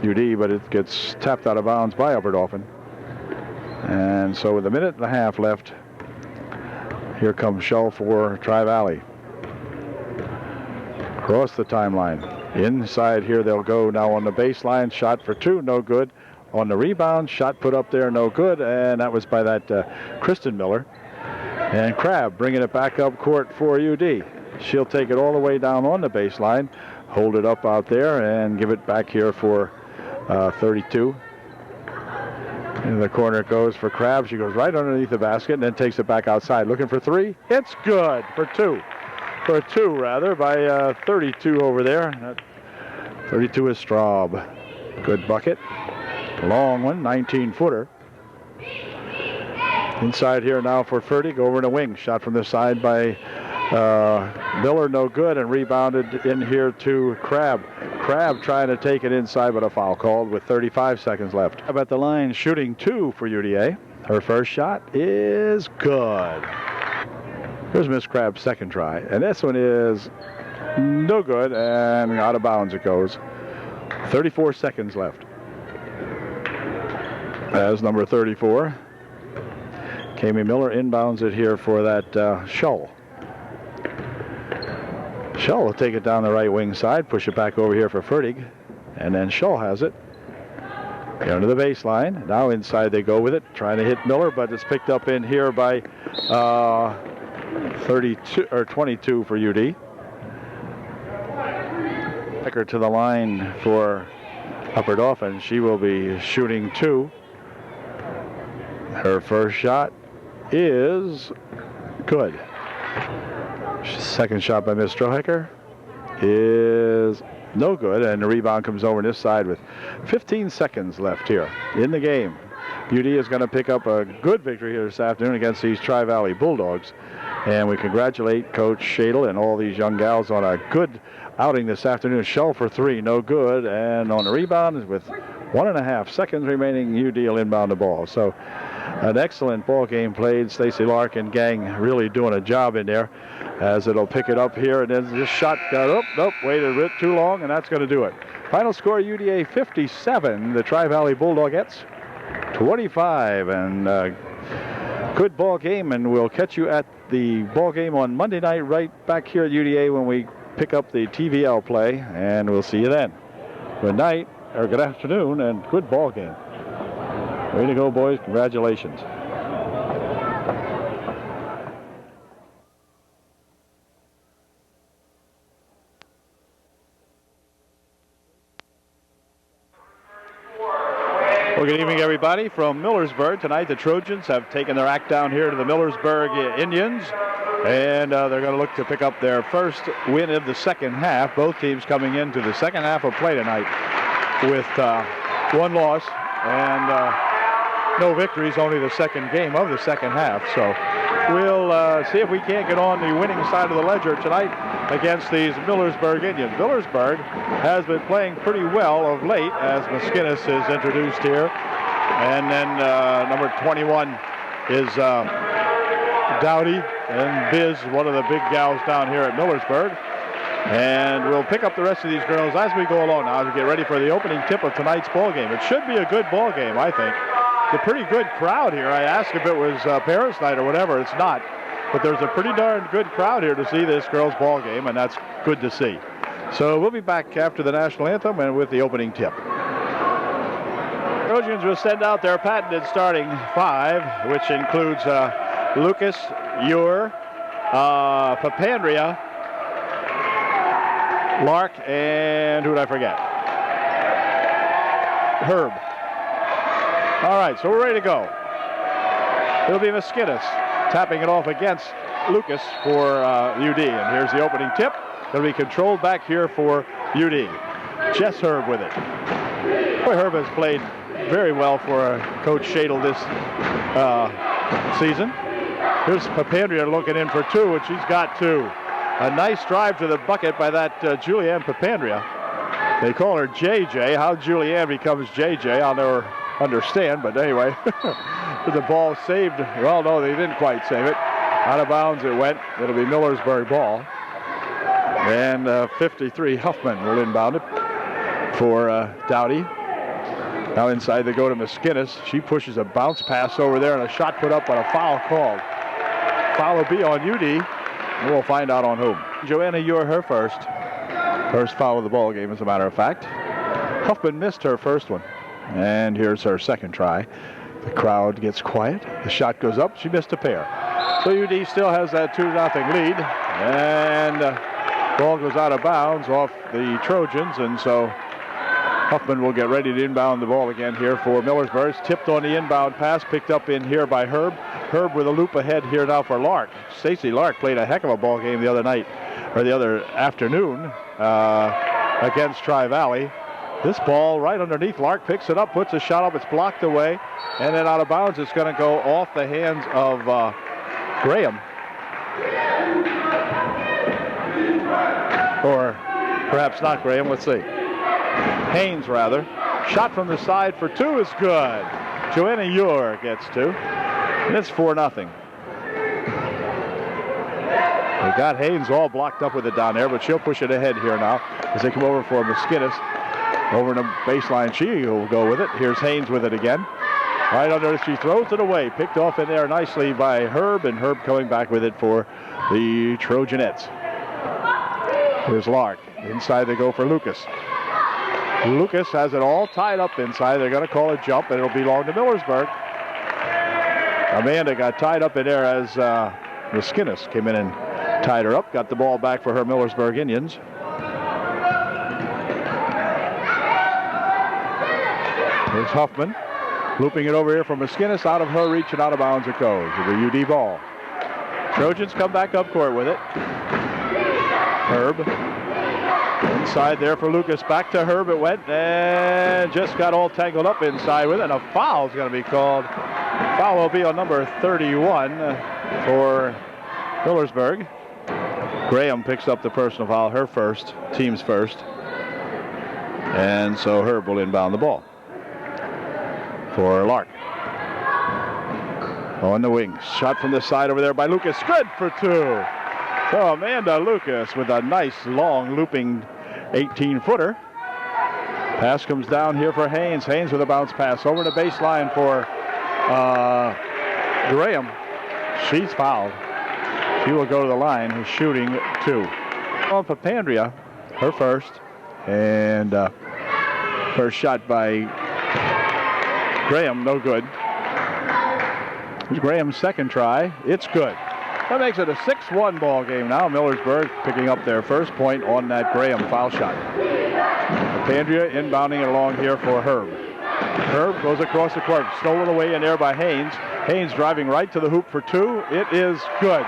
UD, but it gets tapped out of bounds by Upper Dauphin. And so with a minute and a half left, here comes Shull for Tri-Valley. Across the timeline. Inside here they'll go now on the baseline. Shot for 2, no good. On the rebound, shot put up there, no good. And that was by that Kristen Miller. And Crabb bringing it back up court for UD. She'll take it all the way down on the baseline, hold it up out there, and give it back here for 32. In the corner it goes for Crabb. She goes right underneath the basket and then takes it back outside. Looking for 3. It's good for 2. For 2, rather, by 32 over there. That 32 is Straub. Good bucket. Long one, 19-footer. Inside here now for Fertig, over in the wing. Shot from the side by Miller, no good, and rebounded in here to Crabb. Crabb trying to take it inside, but a foul called with 35 seconds left. At the line, shooting 2 for UDA. Her first shot is good. Here's Miss Crabb's second try, and this one is no good, and out of bounds it goes. 34 seconds left. As number 34, Kami Miller inbounds it here for that Shull. Shull will take it down the right wing side, push it back over here for Fertig, and then Shull has it. Down to the baseline. Now inside they go with it, trying to hit Miller, but it's picked up in here by 32 or 22 for UD. Becker to the line for Upper Dauphin. She will be shooting 2. Her first shot is good. Second shot by Miss Strohecker is no good, and the rebound comes over this side with 15 seconds left here in the game. UD is going to pick up a good victory here this afternoon against these Tri-Valley Bulldogs, and we congratulate Coach Shadle and all these young gals on a good outing this afternoon. Shull for 3, no good, and on the rebound with 1.5 seconds remaining, UD will inbound the ball. So an excellent ball game played. Stacy Lark and gang really doing a job in there, as it'll pick it up here, and then this shot got waited a bit too long, and that's going to do it. Final score, UDA 57, the Tri-Valley Bulldogettes 25, and good ball game, and we'll catch you at the ball game on Monday night right back here at UDA when we pick up the TVL play, and we'll see you then. Good night, or good afternoon, and good ball game. Way to go, boys. Congratulations. Well, good evening, everybody, from Millersburg. Tonight, the Trojans have taken their act down here to the Millersburg Indians, and they're going to look to pick up their first win of the second half. Both teams coming into the second half of play tonight with 1 loss and no victories, only the second game of the second half. So we'll see if we can't get on the winning side of the ledger tonight against these Millersburg Indians. Millersburg has been playing pretty well of late, as Maskinnis is introduced here. And then number 21 is Dowdy, and Biz, one of the big gals down here at Millersburg. And we'll pick up the rest of these girls as we go along now as we get ready for the opening tip of tonight's ball game. It should be a good ball game, I think. It's a pretty good crowd here. I asked if it was parents' night or whatever. It's not. but there's a pretty darn good crowd here to see this girls' ball game, and that's good to see. So we'll be back after the national anthem and with the opening tip. Trojans will send out their patented starting 5, which includes Lucas, Ure, Papandrea, Lark, and who did I forget? Herb. All right, so we're ready to go. It'll be Mesquinas tapping it off against Lucas for UD. And here's the opening tip. It'll be controlled back here for UD. Jess Herb with it. Boy, Herb has played very well for Coach Shadle this season. Here's Papandrea looking in for 2, and she's got 2. A nice drive to the bucket by that Julianne Papandrea. They call her JJ. How Julianne becomes JJ, I'll never understand, but anyway. The ball saved. Well, no, they didn't quite save it. Out of bounds it went. It'll be Millersburg ball. And 53 Huffman will inbound it for Dowdy. Now inside they go to Mesquinas. She pushes a bounce pass over there and a shot put up on a foul called. Foul will be on UD. And we'll find out on whom. Joanna, you're her first. First foul of the ball game, as a matter of fact. Huffman missed her first one. And here's her second try. The crowd gets quiet. The shot goes up. She missed a pair. So UD still has that 2-0 lead. And ball goes out of bounds off the Trojans. And so Huffman will get ready to inbound the ball again here for Millersburg. It's tipped on the inbound pass. Picked up in here by Herb. Herb with a loop ahead here now for Lark. Stacey Lark played a heck of a ball game the other night, or the other afternoon against Tri-Valley. This ball right underneath. Lark picks it up, puts a shot up. It's blocked away. And then out of bounds, it's going to go off the hands of Graham. Or perhaps not Graham. Let's see. Haynes, rather. Shot from the side for 2 is good. Joanna Ure gets 2. And it's 4-0. They got Haynes all blocked up with it down there, but she'll push it ahead here now as they come over for Mesquinas. Over the baseline, she will go with it. Here's Haynes with it again. Right under, she throws it away. Picked off in there nicely by Herb, and Herb coming back with it for the Trojanettes. Here's Lark. Inside they go for Lucas. Lucas has it all tied up inside. They're going to call a jump, and it'll belong to Millersburg. Amanda got tied up in there as Mesquinas came in and tied her up. Got the ball back for her Millersburg Indians. Here's Huffman, looping it over here from Mesquinas, out of her reach and out of bounds it goes. The UD ball. Trojans come back up court with it. Herb. Inside there for Lucas. Back to Herb it went, and just got all tangled up inside with it. And a foul is going to be called. Foul will be on number 31 for Millersburg. Graham picks up the personal foul, her first, team's first. And so Herb will inbound the ball for Lark. On the wing. Shot from the side over there by Lucas. Good for 2. So Amanda Lucas with a nice long looping 18-footer. Pass comes down here for Haynes. Haynes with a bounce pass over the baseline for Graham. She's fouled. She will go to the line. He's shooting 2. On Papandrea, her first. And first shot by Graham, no good. Here's Graham's second try. It's good. That makes it a 6-1 ball game now. Millersburg picking up their first point on that Graham foul shot. Papandrea inbounding it along here for Herb. Herb goes across the court. Stolen away in there by Haynes. Haynes driving right to the hoop for 2. It is good.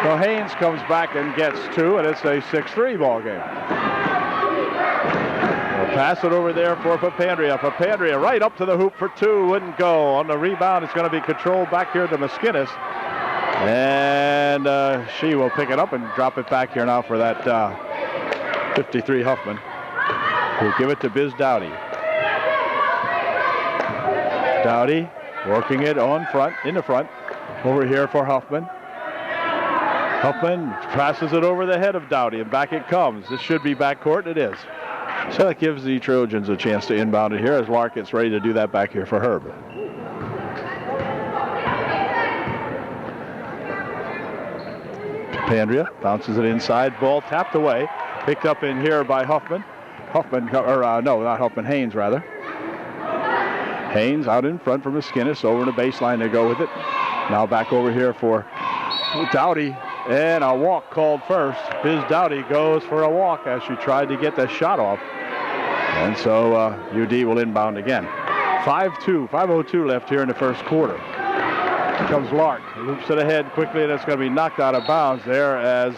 So Haynes comes back and gets 2, and it's a 6-3 ball game. Pass it over there for Papandrea. Papandrea right up to the hoop for 2. Wouldn't go. On the rebound, it's going to be controlled back here to Mesquinas. And she will pick it up and drop it back here now for that 53 Huffman. We'll give it to Biz Dowdy. Dowdy working it on front, in the front. Over here for Huffman. Huffman passes it over the head of Dowdy, and back it comes. This should be backcourt. It is. So that gives the Trojans a chance to inbound it here as Lark gets ready to do that back here for Herb. Pandria bounces it inside. Ball tapped away. Picked up in here by Huffman. Haynes rather. Haynes out in front for McSkinnis. Over the baseline they go with it. Now back over here for Dowdy. And a walk called first. Biz Dowdy goes for a walk as she tried to get the shot off. And so UD will inbound again. 5:02 left here in the first quarter. Here comes Lark. Loops it ahead quickly, and it's going to be knocked out of bounds there as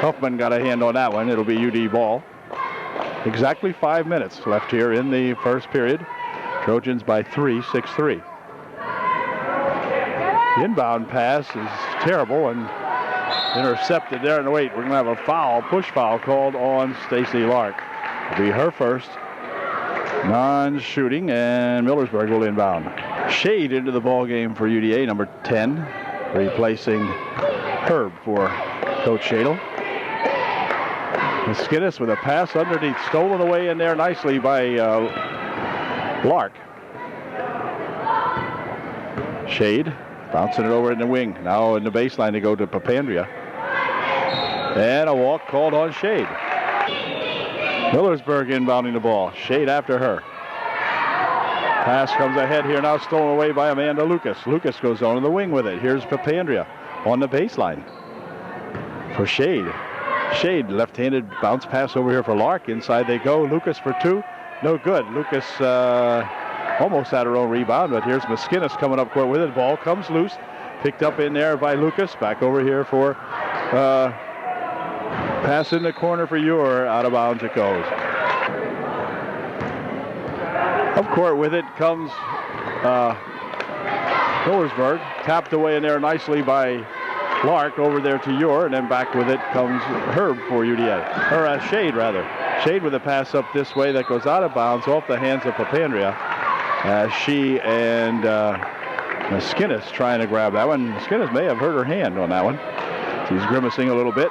Huffman got a hand on that one. It'll be UD ball. Exactly 5 minutes left here in the first period. Trojans by 3, 6-3. The inbound pass is terrible and intercepted there. And wait, we're going to have a foul, push foul called on Stacy Lark. It'll be her first. Non-shooting, and Millersburg will inbound. Shade into the ball game for UDA, number 10, replacing Herb for Coach Shadle. McSkinnis with a pass underneath, stolen away in there nicely by Lark. Shade bouncing it over in the wing. Now in the baseline they go to Papandrea. And a walk called on Shade. Millersburg inbounding the ball. Shade after her. Pass comes ahead here now, stolen away by Amanda Lucas. Lucas goes on to the wing with it. Here's Papandrea on the baseline for Shade. Shade, left-handed bounce pass over here for Lark. Inside they go. Lucas for two. No good. Lucas almost had her own rebound, but here's McSkinnis coming up court with it. Ball comes loose. Picked up in there by Lucas. Back over here for pass in the corner for Ure. Out of bounds it goes. Up court with it comes Millersburg. Tapped away in there nicely by Lark over there to Ure, and then back with it comes Herb for UDA. Or Shade, rather. Shade with a pass up this way that goes out of bounds off the hands of Papandrea. She and McSkinnis trying to grab that one. McSkinnis may have hurt her hand on that one. She's grimacing a little bit.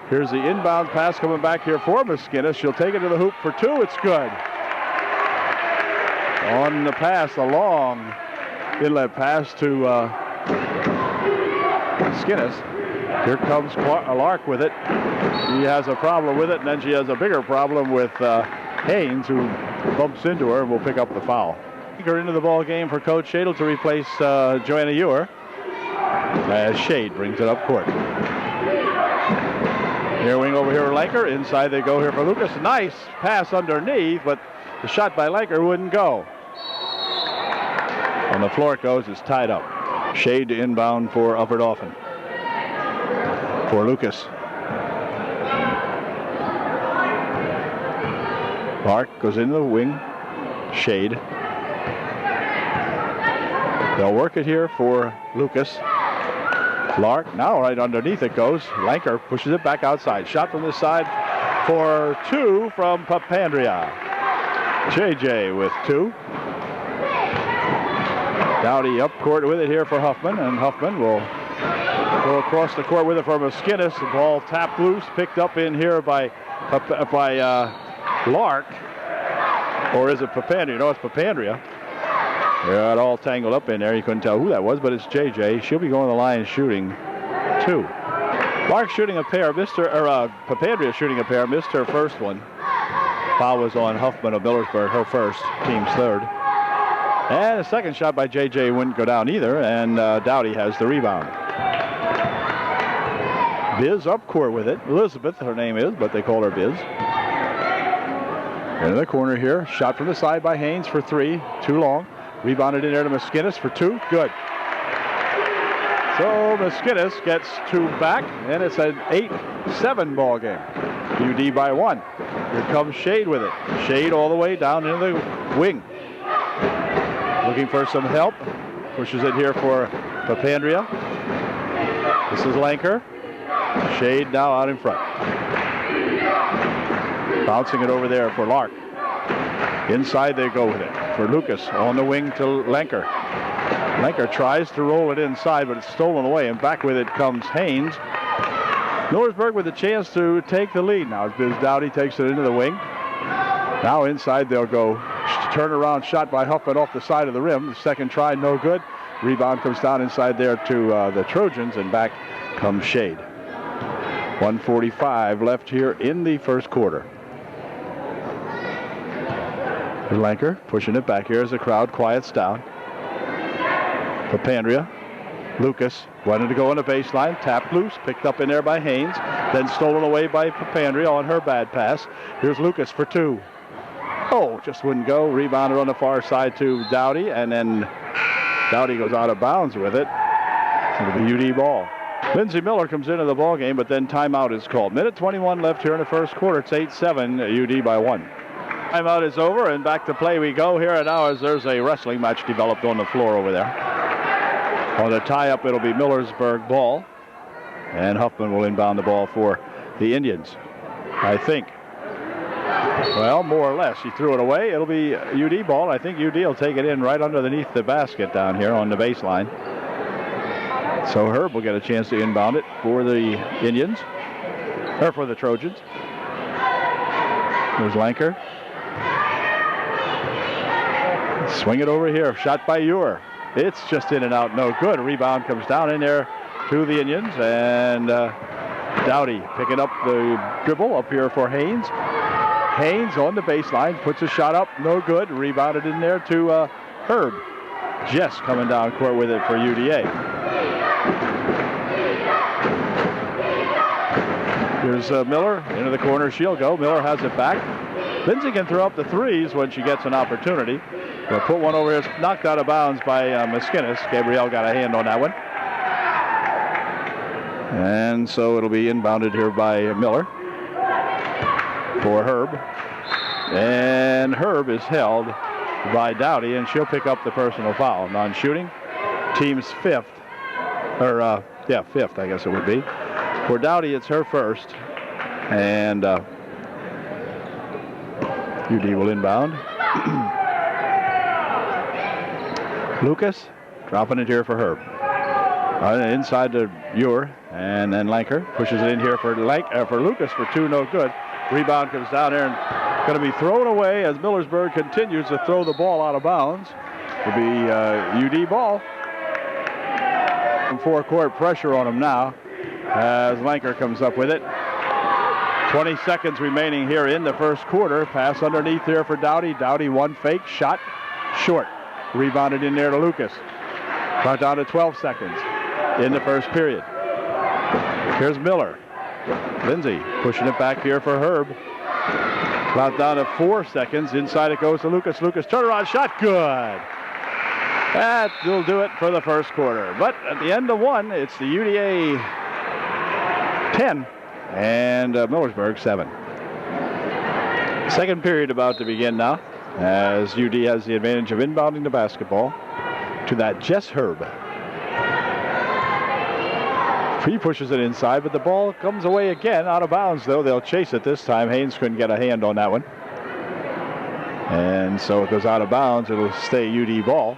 Here's the inbound pass coming back here for McSkinnis. She'll take it to the hoop for two. It's good. On the pass, a long inlet pass to McSkinnis. Here comes Lark with it. She has a problem with it, and then she has a bigger problem with Haynes, who bumps into her and will pick up the foul. Her into the ball game for Coach Shadle to replace Joanna Ure as Shade brings it up court. Near wing over here, Lanker. Inside they go here for Lucas. Nice pass underneath, but the shot by Lanker wouldn't go. On the floor it goes. It's tied up. Shade to inbound for Upper Dauphin. For Lucas. Lark goes into the wing. Shade. They'll work it here for Lucas. Lark, now right underneath it goes. Lanker pushes it back outside. Shot from this side for two from Papandrea. JJ with two. Dowdy up court with it here for Huffman, and Huffman will go across the court with it for McSkinnis. The ball tapped loose, picked up in here by Lark. Or is it Papandrea? No, it's Papandrea. They got all tangled up in there. You couldn't tell who that was, but it's JJ. She'll be going to the line shooting two. Lark shooting a pair. Papandrea shooting a pair. Missed her first one. Foul was on Huffman of Millersburg, her first, team's third. And the second shot by JJ wouldn't go down either, and Dowdy has the rebound. Biz up court with it. Elizabeth, her name is, but they call her Biz. Into the corner here. Shot from the side by Haynes for three. Too long. Rebounded in there to McSkinnis for two. Good. So McSkinnis gets two back, and it's an 8-7 ball game. UD by one. Here comes Shade with it. Shade all the way down into the wing. Looking for some help. Pushes it here for Papandrea. This is Lanker. Shade now out in front. Bouncing it over there for Lark. Inside they go with it for Lucas on the wing to Lanker. Lanker tries to roll it inside, but it's stolen away, and back with it comes Haynes. Millersburg with a chance to take the lead now as Biz Dowdy takes it into the wing. Now inside they'll go. Turnaround shot by Huffman off the side of the rim. The second try, no good. Rebound comes down inside there to the Trojans, and back comes shade. 1:45 left here in the first quarter. Lanker pushing it back here as the crowd quiets down. Papandrea. Lucas wanted to go on the baseline, tapped loose, picked up in there by Haynes, then stolen away by Papandrea on her bad pass. Here's Lucas for two. Oh, just wouldn't go. Rebounded on the far side to Dowdy, and then Dowdy goes out of bounds with it. It'll be UD ball. Lindsey Miller comes into the ball game, but then timeout is called. Minute 21 left here in the first quarter. It's 8-7, UD by 1. Timeout is over, and back to play we go here at ours. There's a wrestling match developed on the floor over there. On the tie-up, it'll be Millersburg ball, and Huffman will inbound the ball for the Indians, I think. Well, more or less. He threw it away. It'll be UD ball. I think UD will take it in right underneath the basket down here on the baseline. So Herb will get a chance to inbound it for the Indians, or for the Trojans. There's Lanker. Swing it over here. Shot by Ewer. It's just in and out. No good. Rebound comes down in there to the Indians. And Dowdy picking up the dribble up here for Haynes. Haynes on the baseline. Puts a shot up. No good. Rebounded in there to Herb. Jess coming down court with it for UDA. Here's Miller into the corner. She'll go. Miller has it back. Lindsay can throw up the threes when she gets an opportunity. But put one over here, knocked out of bounds by Miskinis. Gabrielle got a hand on that one. And so it'll be inbounded here by Miller for Herb. And Herb is held by Dowdy, and she'll pick up the personal foul. Non-shooting. Team's fifth. Or, fifth, I guess it would be. For Dowdy, it's her first. And UD will inbound. Lucas dropping it here for Herb. Inside to Ewer, and then Lanker pushes it in here for Lucas for two, no good. Rebound comes down there and going to be thrown away as Millersburg continues to throw the ball out of bounds. It'll be UD ball. Some forecourt pressure on him now as Lanker comes up with it. 20 seconds remaining here in the first quarter. Pass underneath here for Dowdy. Dowdy one fake shot short. Rebounded in there to Lucas. Brought down to 12 seconds in the first period. Here's Miller. Lindsay pushing it back here for Herb. Brought down to 4 seconds. Inside it goes to Lucas. Lucas turnaround shot. Good. That will do it for the first quarter. But at the end of one, it's the UDA 10 and Millersburg 7. Second period about to begin now, as UD has the advantage of inbounding the basketball to that Jess Herb. He pushes it inside, but the ball comes away again, out of bounds though. They'll chase it this time. Haynes couldn't get a hand on that one. And so it goes out of bounds. It'll stay UD ball.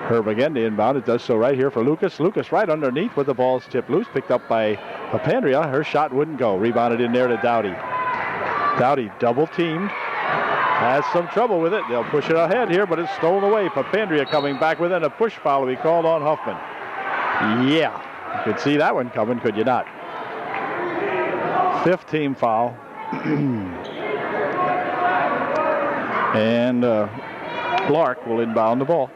Herb again to inbound. It does so right here for Lucas. Lucas right underneath with the ball's tipped loose. Picked up by Papandrea. Her shot wouldn't go. Rebounded in there to Dowdy. Dowdy double teamed. Has some trouble with it. They'll push it ahead here, but it's stolen away. Papandrea coming back with it. A push foul will be called on Huffman. Yeah, you could see that one coming, could you not? Fifth team foul. And Clark will inbound the ball.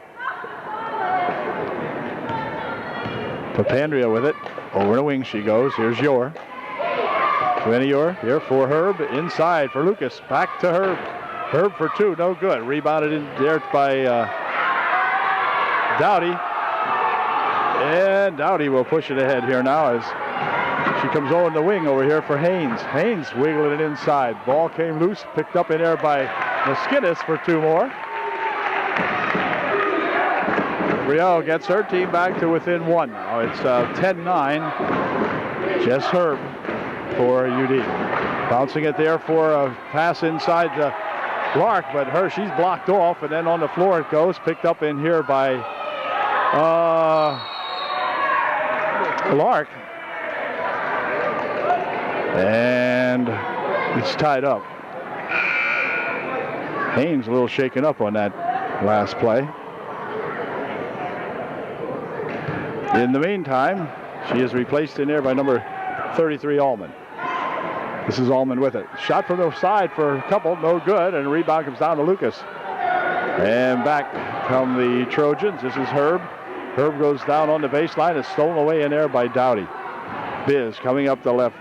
Papandrea with it. Over the wing she goes. Here's Yor. Yor here for Herb. Inside for Lucas. Back to Herb. Herb for two. No good. Rebounded in there by Dowdy. And Dowdy will push it ahead here now as she comes over the wing over here for Haynes. Haynes wiggling it inside. Ball came loose. Picked up in there by Miskinis for two more. Gabrielle gets her team back to within one. Now it's 10-9. Jess Herb for UD. Bouncing it there for a pass inside to Clark, but she's blocked off, and then on the floor it goes. Picked up in here by Clark. And it's tied up. Haynes a little shaken up on that last play. In the meantime, She is replaced in there by number 33, Allman. This is Allman with it. Shot from the side for a couple, no good, and the rebound comes down to Lucas. And back come the Trojans. This is Herb. Herb goes down on the baseline. It's stolen away in there by Dowdy. Biz coming up the left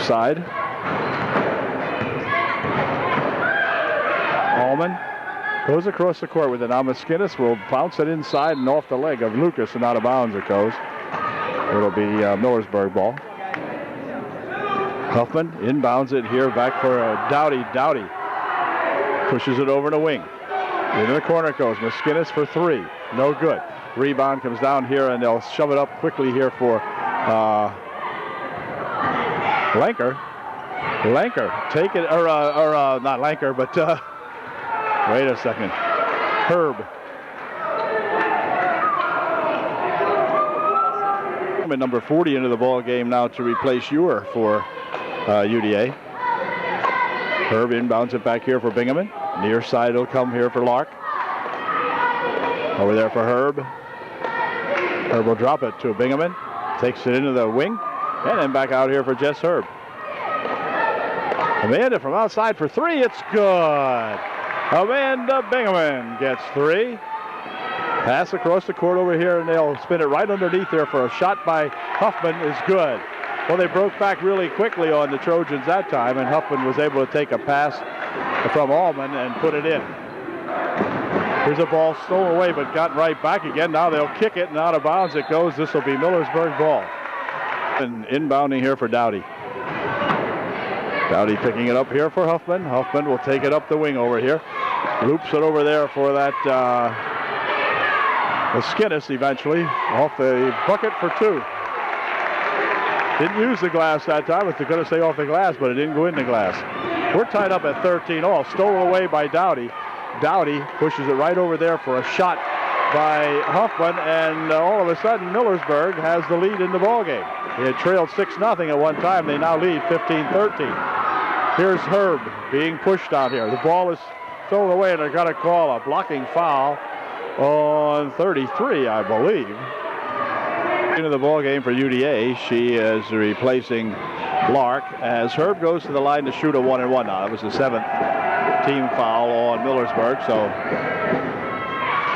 side. Allman goes across the court with it. Now Miskinis will bounce it inside and off the leg of Lucas, and out of bounds it goes. It'll be Millersburg ball. Huffman inbounds it here back for Dowdy. Dowdy pushes it over the wing. Into the corner it goes. Miskinis for three. No good. Rebound comes down here, and they'll shove it up quickly here for Lanker. Lanker, take it, or not Lanker, but wait a second. Herb. Number 40 into the ball game now to replace Ewer for UDA. Herb inbounds it back here for Bingaman. Near side will come here for Lark. Over there for Herb. Herb will drop it to Bingaman. Takes it into the wing. And then back out here for Jess Herb. Amanda from outside for three. It's good. Amanda Bingaman gets three. Pass across the court over here, and they'll spin it right underneath there for a shot by Huffman is good. Well, they broke back really quickly on the Trojans that time, and Huffman was able to take a pass from Allman and put it in. Here's a ball stolen away, but got right back again. Now they'll kick it, and out of bounds it goes. This will be Millersburg ball. And inbounding here for Dowdy. Dowdy picking it up here for Huffman. Huffman will take it up the wing over here. Loops it over there for that Miskinis eventually. Off the bucket for two. Didn't use the glass that time. I was going to say off the glass, but it didn't go in the glass. We're tied up at 13 all. Stolen away by Dowdy. Dowdy pushes it right over there for a shot by Huffman, and all of a sudden Millersburg has the lead in the ballgame. They had trailed 6-0 at one time. They now lead 15-13. Here's Herb being pushed out here. The ball is stolen away, and they're going to call a blocking foul on 33, I believe. Into the ball game for UDA. She is replacing Lark as Herb goes to the line to shoot a 1-and-1 now. That was the 7th team foul on Millersburg, so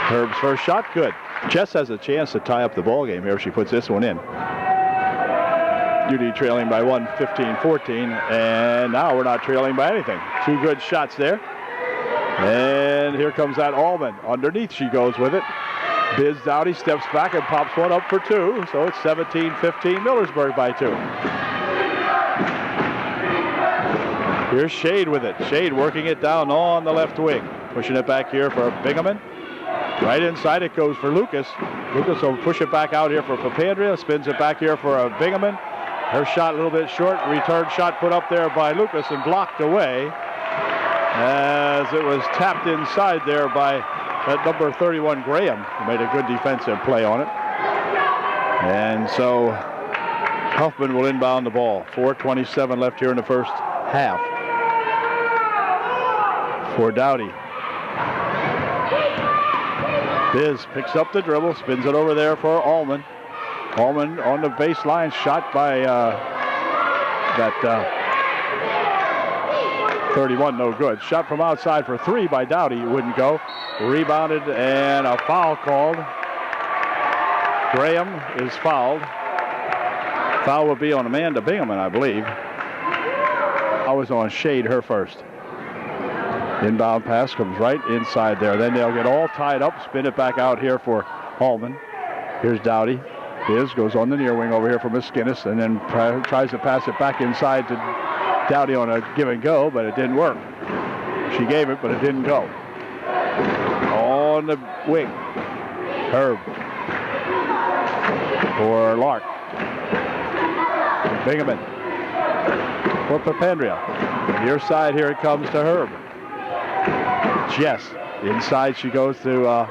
Herb's first shot, good. Jess has a chance to tie up the ball game here if she puts this one in. UD trailing by 1, 15-14, and now we're not trailing by anything. Two good shots there. And here comes that Allman. Underneath she goes with it. Biz Dowdy steps back and pops one up for two. So it's 17-15, Millersburg by 2. Here's Shade with it. Shade working it down on the left wing. Pushing it back here for Bingaman. Right inside it goes for Lucas. Lucas will push it back out here for Papandrea. Spins it back here for Bingaman. Her shot a little bit short. Return shot put up there by Lucas and blocked away, as it was tapped inside there by that number 31 Graham, who made a good defensive play on it. And so Huffman will inbound the ball. 4:27 left here in the first half for Dowdy. Biz picks up the dribble, spins it over there for Allman. Allman on the baseline, shot by that 31, no good. Shot from outside for three by Dowdy, wouldn't go. Rebounded and a foul called. Graham is fouled. Foul will be on Amanda Bingaman, I believe. I was on Shade, her first. Inbound pass comes right inside there. Then they'll get all tied up, spin it back out here for Allman. Here's Dowdy. Biz goes on the near wing over here for Miskinis, and then tries to pass it back inside to Dowdy on a give and go, but it didn't work. She gave it, but it didn't go. On the wing, Herb for Lark. Bingaman for Papandrea. Near side, here it comes to Herb. Jess. Inside she goes to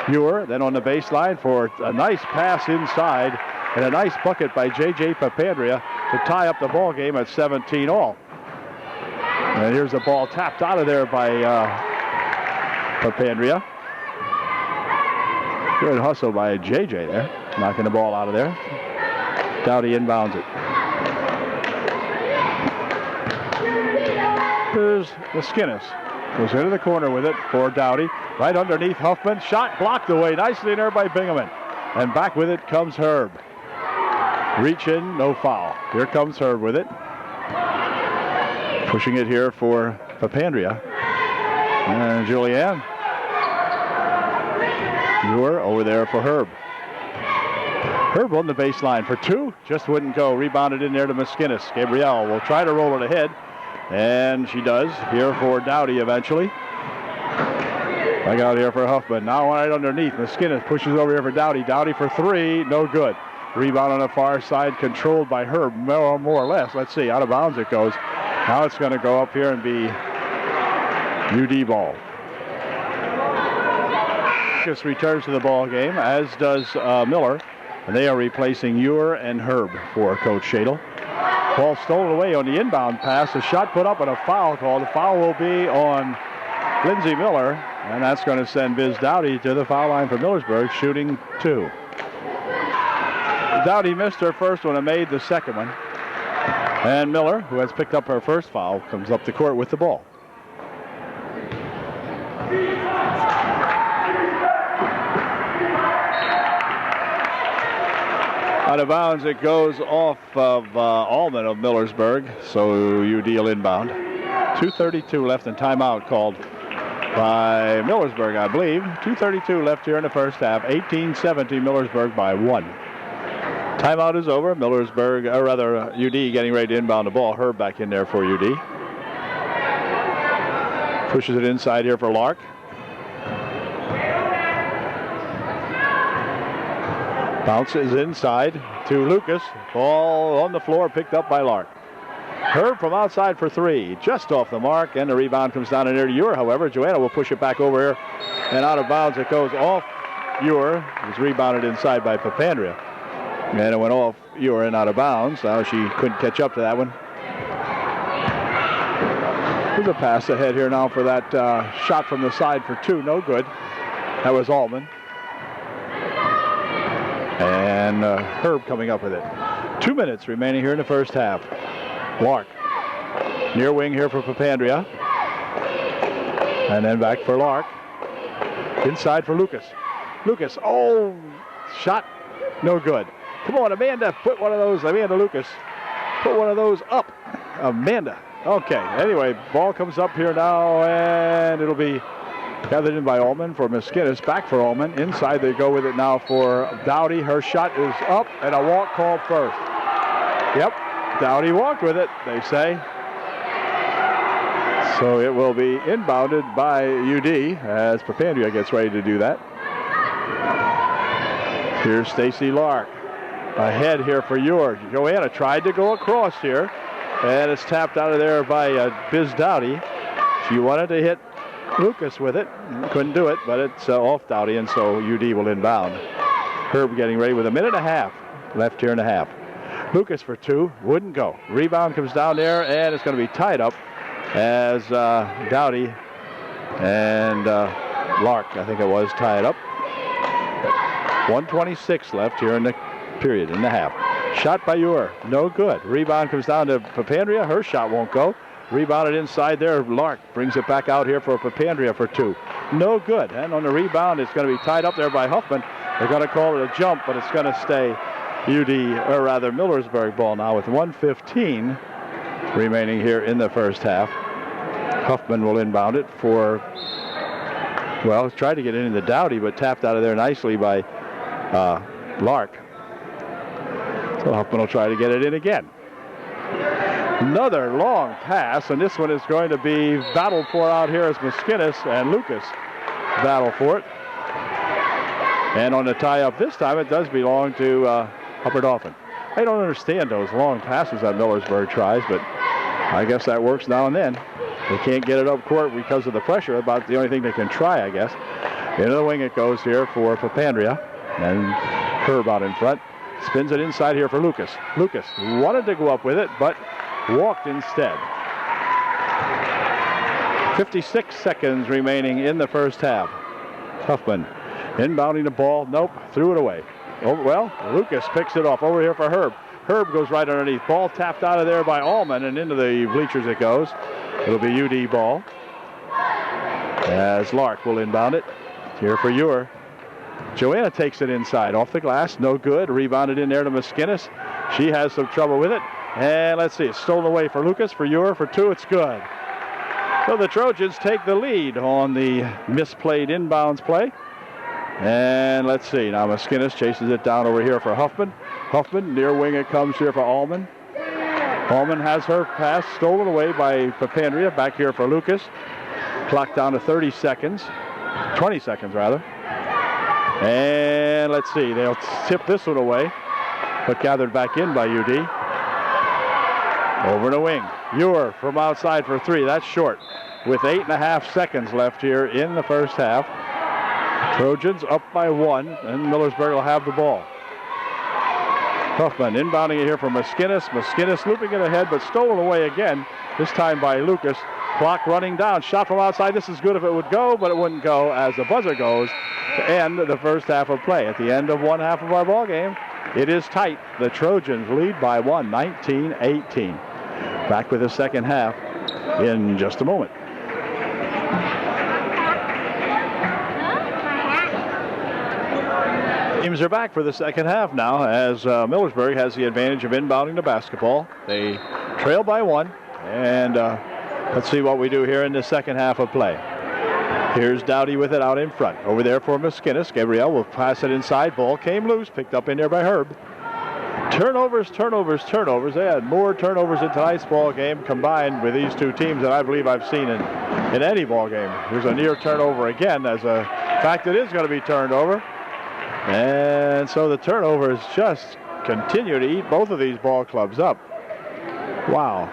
Ewer. Then on the baseline for a nice pass inside and a nice bucket by J.J. Papandrea to tie up the ball game at 17 all. And here's the ball tapped out of there by Papandrea. Good hustle by J.J. there. knocking the ball out of there. Dowdy inbounds it. Here's Maskinnis. Goes into the corner with it for Dowdy. Right underneath Huffman. Shot blocked away nicely there by Bingaman. And back with it comes Herb. Reach in, no foul. Here comes Herb with it. Pushing it here for Papandrea. And Julianne. Ewer over there for Herb. Herb on the baseline for two. Just wouldn't go. Rebounded in there to Maskinnis. Gabrielle will try to roll it ahead. And she does. Here for Dowdy eventually. Back out here for Huffman. Now right underneath. Maskinnis pushes over here for Dowdy. Dowdy for three. No good. Rebound on the far side. Controlled by Herb more or less. Let's see. Out of bounds it goes. Now it's going to go up here and be UD ball. Lucas returns to the ball game, as does Miller. And they are replacing Ewer and Herb for Coach Shadle. Ball stolen away on the inbound pass. A shot put up and a foul called. The foul will be on Lindsey Miller. And that's going to send Biz Dowdy to the foul line for Millersburg, shooting two. Dowdy missed her first one and made the second one. And Miller, who has picked up her first foul, comes up the court with the ball. Out of bounds, it goes off of Allman of Millersburg, so UD will inbound. 2:32 left and timeout called by Millersburg, I believe. 2:32 left here in the first half. 18-17 Millersburg by one. Timeout is over. Millersburg, or rather UD getting ready to inbound the ball. Herb back in there for UD. Pushes it inside here for Lark. Bounces inside to Lucas. Ball on the floor, picked up by Lark. Herb from outside for three. Just off the mark, and the rebound comes down in there to Ewer. However, Joanna will push it back over here. And out of bounds, it goes off Ewer. It was rebounded inside by Papandrea. And it went off Ewer and out of bounds. Now she couldn't catch up to that one. There's a pass ahead here now for that shot from the side for two. No good. That was Allman. And Herb coming up with it. 2 minutes remaining here in the first half. Lark. Near wing here for Papandrea. And then back for Lark. Inside for Lucas. Lucas, oh, shot no good. Come on, Amanda, put one of those, Amanda Lucas, put one of those up. Amanda. Okay, anyway, ball comes up here now, and it'll be gathered in by Allman for Maskinnis. Back for Allman. Inside they go with it now for Dowdy. Her shot is up, and a walk called first. Yep, Dowdy walked with it, they say. So it will be inbounded by UD as Papandrea gets ready to do that. Here's Stacy Lark. Ahead here for Ewer. Joanna tried to go across here, and it's tapped out of there by Biz Dowdy. She wanted to hit Lucas with it. Couldn't do it, but it's off Dowdy, and so UD will inbound. Herb getting ready with a minute and a half left here in the half. Lucas for two. Wouldn't go. Rebound comes down there, and it's going to be tied up as Dowdy and Lark, I think it was, tied up. 1:26 left here in the period, in the half. Shot by Ewer. No good. Rebound comes down to Papandrea. Her shot won't go. Rebounded inside there. Lark brings it back out here for Papandrea for two. No good. And on the rebound, it's going to be tied up there by Huffman. They're going to call it a jump, but it's going to stay UD, or rather Millersburg ball now with 1:15 remaining here in the first half. Huffman will inbound it for, well, tried to get it into Dowdy, but tapped out of there nicely by Lark. So Huffman will try to get it in again. Another long pass, and this one is going to be battled for out here as Maskinnis and Lucas battle for it. And on the tie-up this time, it does belong to Hubbard Hoffman. I don't understand those long passes that Millersburg tries, but I guess that works now and then. They can't get it up court because of the pressure. About the only thing they can try, I guess. Into the wing it goes here for Papandrea. And Herb out in front. Spins it inside here for Lucas. Lucas wanted to go up with it, but walked instead. 56 seconds remaining in the first half. Huffman inbounding the ball. Nope, threw it away. Oh, well, Lucas picks it off over here for Herb. Herb goes right underneath. Ball tapped out of there by Allman, and into the bleachers it goes. It'll be UD ball. As Lark will inbound it. Here for Ewer. Joanna takes it inside. Off the glass. No good. Rebounded in there to Miskinnis. She has some trouble with it. And let's see. It's stolen away for Lucas. For Ewer. For two. It's good. So the Trojans take the lead on the misplayed inbounds play. And let's see. Now Miskinnis chases it down over here for Huffman. Huffman, near wing it comes here for Allman. Allman has her pass stolen away by Papandrea. Back here for Lucas. Clock down to 30 seconds. 20 seconds, rather. And let's see. They'll tip this one away. But gathered back in by UD. Over the wing. Ewer from outside for three. That's short. With 8.5 seconds left here in the first half. Trojans up by one, and Millersburg will have the ball. Huffman inbounding it here from Miskinnis. Miskinnis looping it ahead, but stolen away again, this time by Lucas. Clock running down. Shot from outside. This is good if it would go, but it wouldn't go as the buzzer goes to end the first half of play. At the end of one half of our ball game, it is tight. The Trojans lead by one, 19-18. Back with the second half in just a moment. Teams are back for the second half now as Millersburg has the advantage of inbounding the basketball. They trail by one, and let's see what we do here in the second half of play. Here's Dowdy with it out in front. Over there for Miskinnis. Gabrielle will pass it inside. Ball came loose, picked up in there by Herb. Turnovers. They had more turnovers in tonight's ball game combined with these two teams than I believe I've seen in any ball game. Here's a near turnover again. As a fact, it is going to be turned over. And so the turnovers just continue to eat both of these ball clubs up. Wow.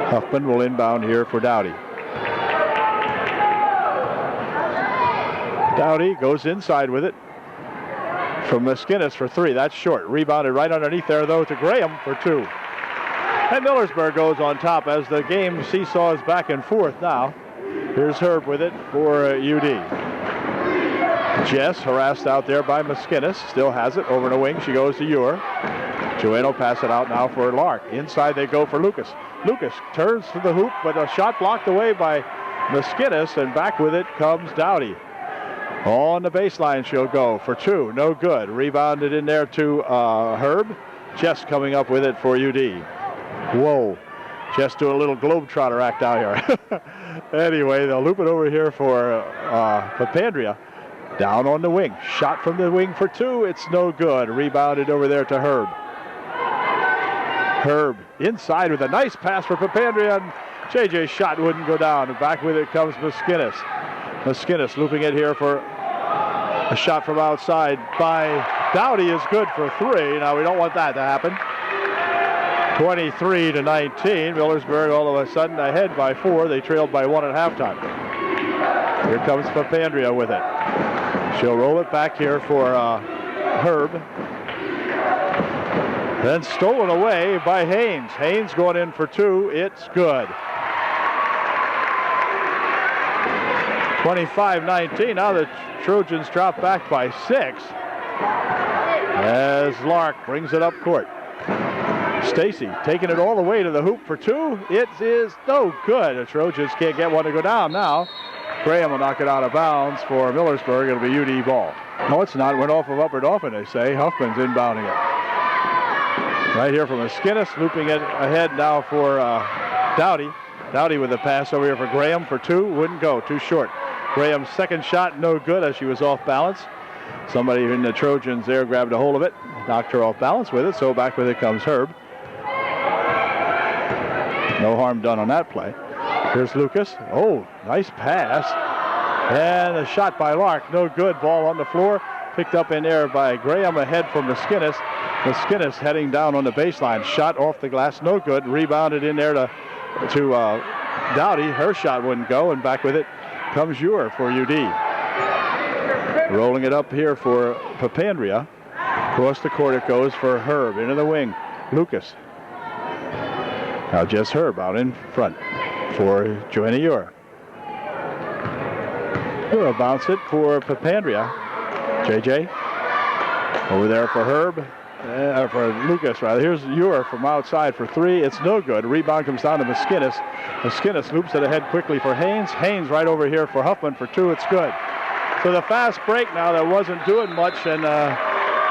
Huffman will inbound here for Dowdy. Dowdy goes inside with it from Miskinnis for three. That's short. Rebounded right underneath there, though, to Graham for two. And Millersburg goes on top as the game seesaws back and forth now. Here's Herb with it for UD. Jess harassed out there by Miskinnis. Still has it over the wing. She goes to Ewer. Joanne will pass it out now for Lark. Inside they go for Lucas. Lucas turns to the hoop, but a shot blocked away by Miskinnis, and back with it comes Dowdy. On the baseline she'll go for two. No good. Rebounded in there to Herb. Jess coming up with it for UD. Whoa. Jess doing a little globetrotter act out here. Anyway, they'll loop it over here for Papandrea. Down on the wing. Shot from the wing for two. It's no good. Rebounded over there to Herb. Herb inside with a nice pass for Papandrea. And JJ's shot wouldn't go down. And back with it comes Miskinnis. Miskinnis looping it here for a shot from outside by Dowdy is good for three. Now we don't want that to happen. 23-19. Millersburg all of a sudden ahead by four. They trailed by one at halftime. Here comes Papandrea with it. She'll roll it back here for Herb. Then stolen away by Haynes. Haynes going in for two. It's good. 25-19. Now the Trojans drop back by 6 as Lark brings it up court. Stacy taking it all the way to the hoop for two. It is no good. The Trojans can't get one to go down now. Graham will knock it out of bounds for Millersburg. It'll be UD ball. No, it's not. Went off of Upper Dauphin, they say. Huffman's inbounding it. Right here from Miskinnis, looping it ahead now for Dowdy. Dowdy with a pass over here for Graham for two. Wouldn't go. Too short. Graham's second shot, no good as she was off balance. Somebody in the Trojans there grabbed a hold of it, knocked her off balance with it, so back with it comes Herb. No harm done on that play. Here's Lucas. Oh, nice pass. And a shot by Lark, no good. Ball on the floor, picked up in there by Graham ahead from Miskinnis. Miskinnis heading down on the baseline. Shot off the glass, no good. Rebounded in there to Dowdy. Her shot wouldn't go, and back with it comes Ewer for UD. Rolling it up here for Papandrea. Across the court it goes for Herb. Into the wing. Lucas. Now just Herb out in front for Joanna Ewer. Ewer bounce it for Papandrea. JJ Over there for Herb. For Lucas, rather. Here's Ewer from outside for three. It's no good. Rebound comes down to Miskinnis. Miskinnis loops it ahead quickly for Haynes. Haynes right over here for Huffman for two. It's good. So the fast break now that wasn't doing much, and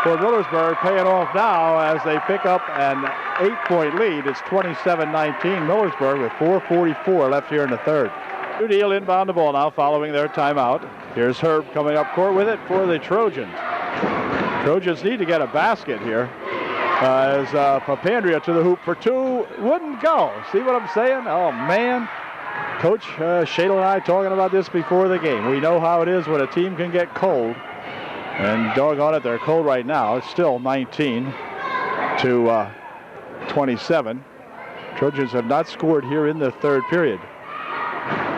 for Millersburg paying off now as they pick up an 8-point lead. It's 27-19 Millersburg with 4:44 left here in the third. UDA will inbound the ball now following their timeout. Here's Herb coming up court with it for the Trojans. Trojans need to get a basket here as Papandrea to the hoop for two. Wouldn't go. See what I'm saying? Oh, man. Coach Shadle and I talking about this before the game. We know how it is when a team can get cold. And doggone it, they're cold right now. It's still 19 to 27. Trojans have not scored here in the third period.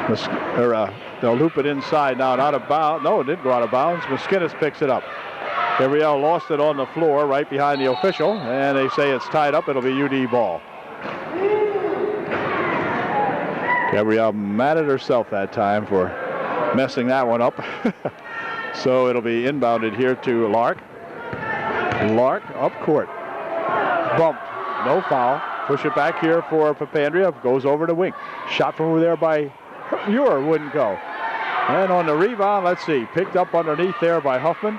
They'll loop it inside now, out of bounds. No, it didn't go out of bounds. Miskinnis picks it up. Gabrielle lost it on the floor right behind the official, and they say it's tied up. It'll be UD ball. Gabrielle mad at herself that time for messing that one up. So it'll be inbounded here to Lark. Lark up court. Bumped. No foul. Push it back here for Papandrea. Goes over to wing. Shot from over there by Ewer. Wouldn't go. And on the rebound, let's see. Picked up underneath there by Huffman,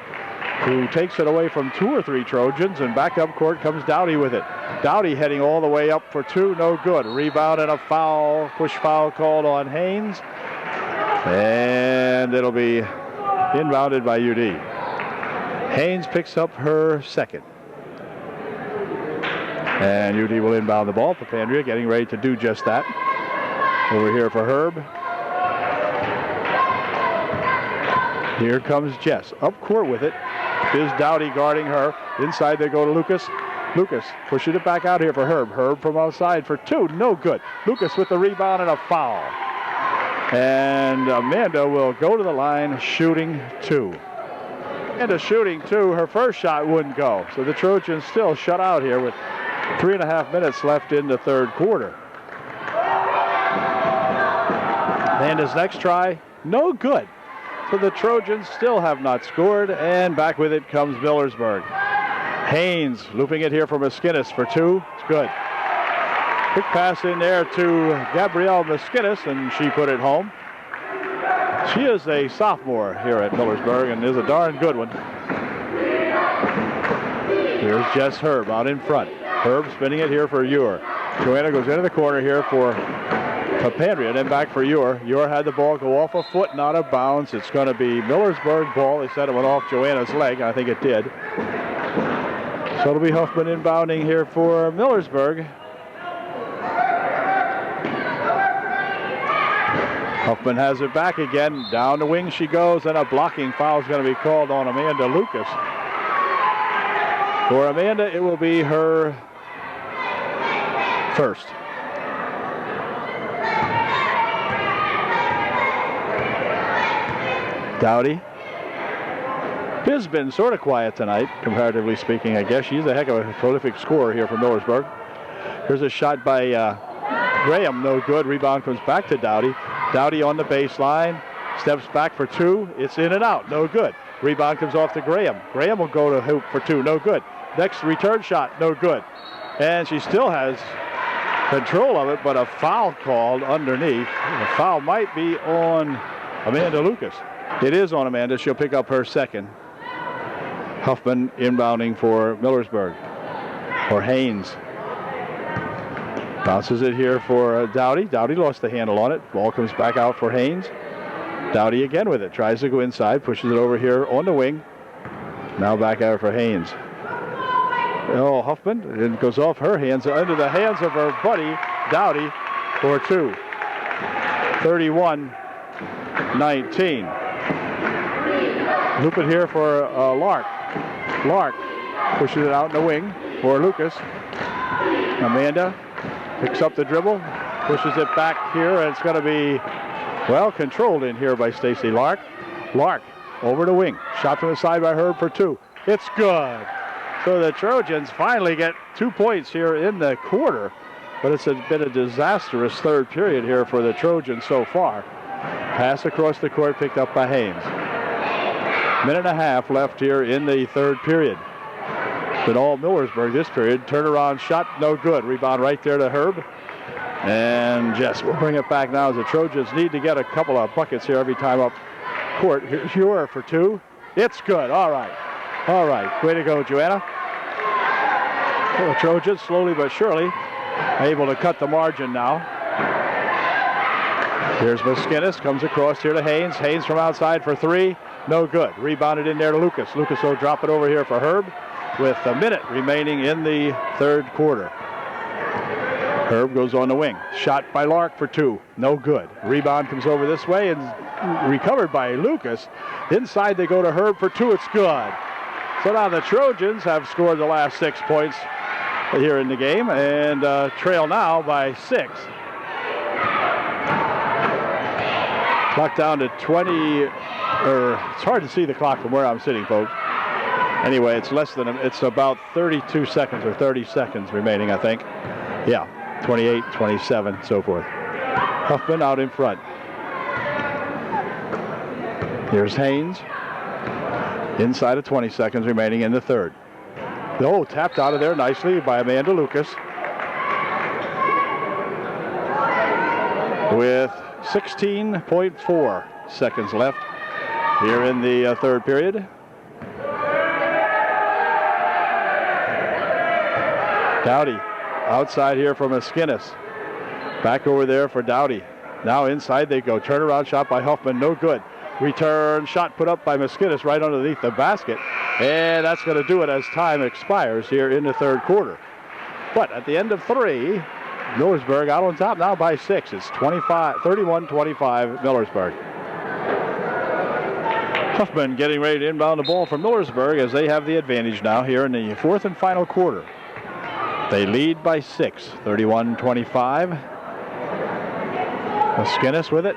who takes it away from two or three Trojans, and back up court comes Dowdy with it. Dowdy heading all the way up for two, no good. Rebound and a foul, push foul called on Haynes. And it'll be inbounded by UD. Haynes picks up her second. And UD will inbound the ball. Papandrea getting ready to do just that. Over here for Herb. Here comes Jess. Up court with it is Dowdy guarding her. Inside they go to Lucas. Lucas pushes it back out here for Herb. Herb from outside for two. No good. Lucas with the rebound and a foul. And Amanda will go to the line shooting two. Amanda shooting two. Her first shot wouldn't go. So the Trojans still shut out here with 3.5 minutes left in the third quarter. Amanda's next try, no good. So the Trojans still have not scored, and back with it comes Millersburg. Haynes looping it here for Miskinnis for two. It's good. Quick pass in there to Gabrielle Miskinnis, and she put it home. She is a sophomore here at Millersburg, and is a darn good one. Here's Jess Herb out in front. Herb spinning it here for Ewer. Joanna goes into the corner here for Papandrea, then back for Ewer. Ewer had the ball go off a foot and out of bounds. It's going to be Millersburg ball. They said it went off Joanna's leg, and I think it did. So it'll be Huffman inbounding here for Millersburg. Huffman has it back again. Down the wing she goes, and a blocking foul is going to be called on Amanda Lucas. For Amanda, it will be her first. Dowdy. Biz been sort of quiet tonight, comparatively speaking, I guess. She's a heck of a prolific scorer here from Millersburg. Here's a shot by Graham, no good. Rebound comes back to Dowdy. Dowdy on the baseline, steps back for two. It's in and out, no good. Rebound comes off to Graham. Graham will go to hoop for two, no good. Next return shot, no good. And she still has control of it, but a foul called underneath. The foul might be on Amanda Lucas. It is on Amanda. She'll pick up her second. Huffman inbounding for Millersburg. For Haynes. Bounces it here for Dowdy. Dowdy lost the handle on it. Ball comes back out for Haynes. Dowdy again with it. Tries to go inside. Pushes it over here on the wing. Now back out for Haynes. Oh, Huffman. It goes off her hands, under the hands of her buddy, Dowdy, for two. 31-19. Loop it here for Lark. Lark pushes it out in the wing for Lucas. Amanda picks up the dribble, pushes it back here, and it's going to be, well, controlled in here by Stacy Lark. Lark over the wing. Shot from the side by Herb for two. It's good. So the Trojans finally get 2 points here in the quarter, but it's been a disastrous third period here for the Trojans so far. Pass across the court picked up by Haynes. Minute and a half left here in the third period. been all Millersburg this period. Turnaround shot, no good. Rebound right there to Herb. And Jess will bring it back now as the Trojans need to get a couple of buckets here every time up court. Here's Ure for two. It's good. All right. All right. Way to go, Joanna. Well, the Trojans slowly but surely able to cut the margin now. Here's Miskinnis. Comes across here to Haynes. Haynes from outside for three. No good. Rebounded in there to Lucas. Lucas will drop it over here for Herb with a minute remaining in the third quarter. Herb goes on the wing. Shot by Lark for two. No good. Rebound comes over this way and recovered by Lucas. Inside they go to Herb for two. It's good. So now the Trojans have scored the last 6 points here in the game and trail now by 6. Clock down to 20, it's hard to see the clock from where I'm sitting, folks. Anyway, it's about 32 seconds or 30 seconds remaining, I think. Yeah. 28, 27, so forth. Huffman out in front. Here's Haynes. Inside of 20 seconds remaining in the third. Oh, tapped out of there nicely by Amanda Lucas. With 16.4 seconds left here in the third period. Dowdy. Outside here from Miskinnis. Back over there for Dowdy. Now inside they go. Turnaround shot by Huffman. No good. Return shot put up by Miskinnis right underneath the basket. And that's going to do it as time expires here in the third quarter. But at the end of three, Millersburg out on top now by 6. It's 31-25 Millersburg. Huffman getting ready to inbound the ball for Millersburg as they have the advantage now here in the fourth and final quarter. They lead by 6, 31-25. Miskinnis with it.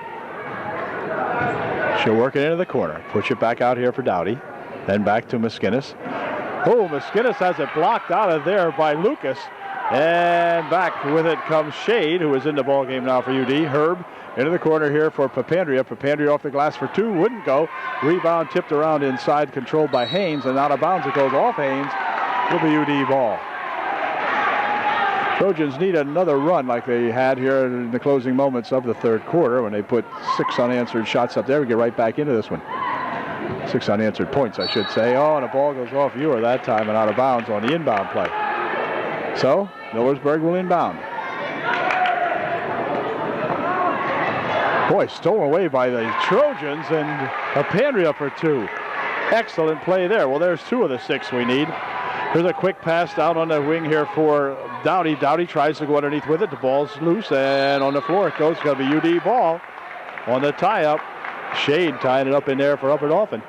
She'll work it into the corner. Push it back out here for Dowdy. Then back to Miskinnis. Oh, Miskinnis has it blocked out of there by Lucas. And back with it comes Shade, who is in the ball game now for UD. Herb into the corner here for Papandrea. Papandrea off the glass for two. Wouldn't go. Rebound tipped around inside, controlled by Haynes. And out of bounds it goes off Haynes. It'll be UD ball. Trojans need another run like they had here in the closing moments of the third quarter when they put 6 unanswered shots up there. We get right back into this one. 6 unanswered points, I should say. Oh, and the ball goes off Ewer that time and out of bounds on the inbound play. So, Millersburg will inbound. Boy, stolen away by the Trojans and Papandrea for 2. Excellent play there. Well, there's 2 of the 6 we need. Here's a quick pass down on the wing here for Dowdy. Dowdy tries to go underneath with it. The ball's loose, and on the floor it goes. It's going to be UD ball on the tie-up. Shade tying it up in there for Upper Dauphin.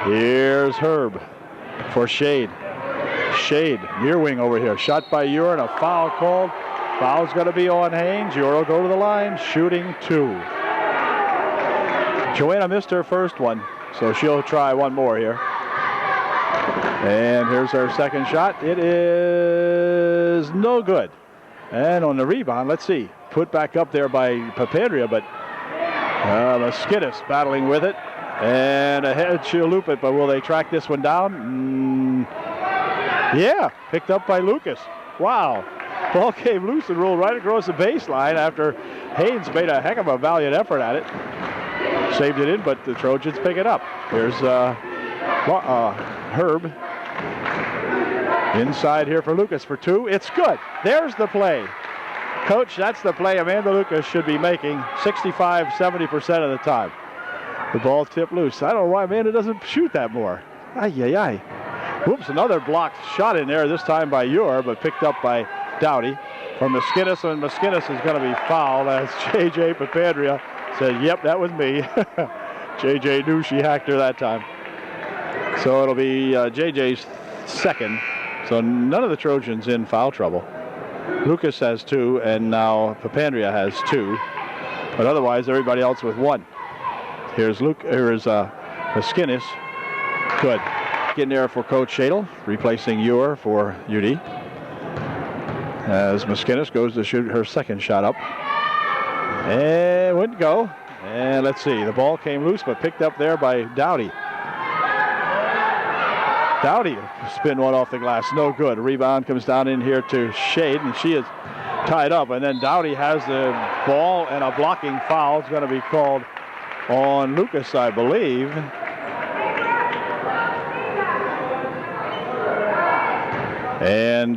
Here's Herb for Shade. Shade, near wing over here. Shot by Ure and a foul called. Foul's going to be on Haynes. Ure will go to the line, shooting 2. Joanna missed her first one, so she'll try one more here. And here's her second shot. It is no good. And on the rebound, let's see. Put back up there by Papandrea, but Miskinnis battling with it. And ahead, she'll loop it, but will they track this one down? Yeah, picked up by Lucas. Wow. Ball came loose and rolled right across the baseline after Haynes made a heck of a valiant effort at it. Saved it in, but the Trojans pick it up. Here's Herb. Inside here for Lucas for 2. It's good. There's the play. Coach, that's the play Amanda Lucas should be making 65-70% of the time. The ball tipped loose. I don't know why Amanda doesn't shoot that more. Ay. Whoops, another blocked shot in there, this time by Ure, but picked up by Dowdy. From Miskinnis, and Miskinnis is going to be fouled as J.J. Papandrea said, yep, that was me. J.J. knew she hacked her that time. So it'll be J.J.'s second. So none of the Trojans in foul trouble. Lucas has 2, and now Papandrea has 2. But otherwise, everybody else with 1. Here's Miskinnis. Good. Getting there for Coach Shadle, replacing Ure for UD. As Miskinnis goes to shoot her second shot up. And wouldn't go. And let's see, the ball came loose, but picked up there by Dowdy. Dowdy spin one off the glass, no good. Rebound comes down in here to Shade, and she is tied up. And then Dowdy has the ball, and a blocking foul is going to be called on Lucas, I believe. And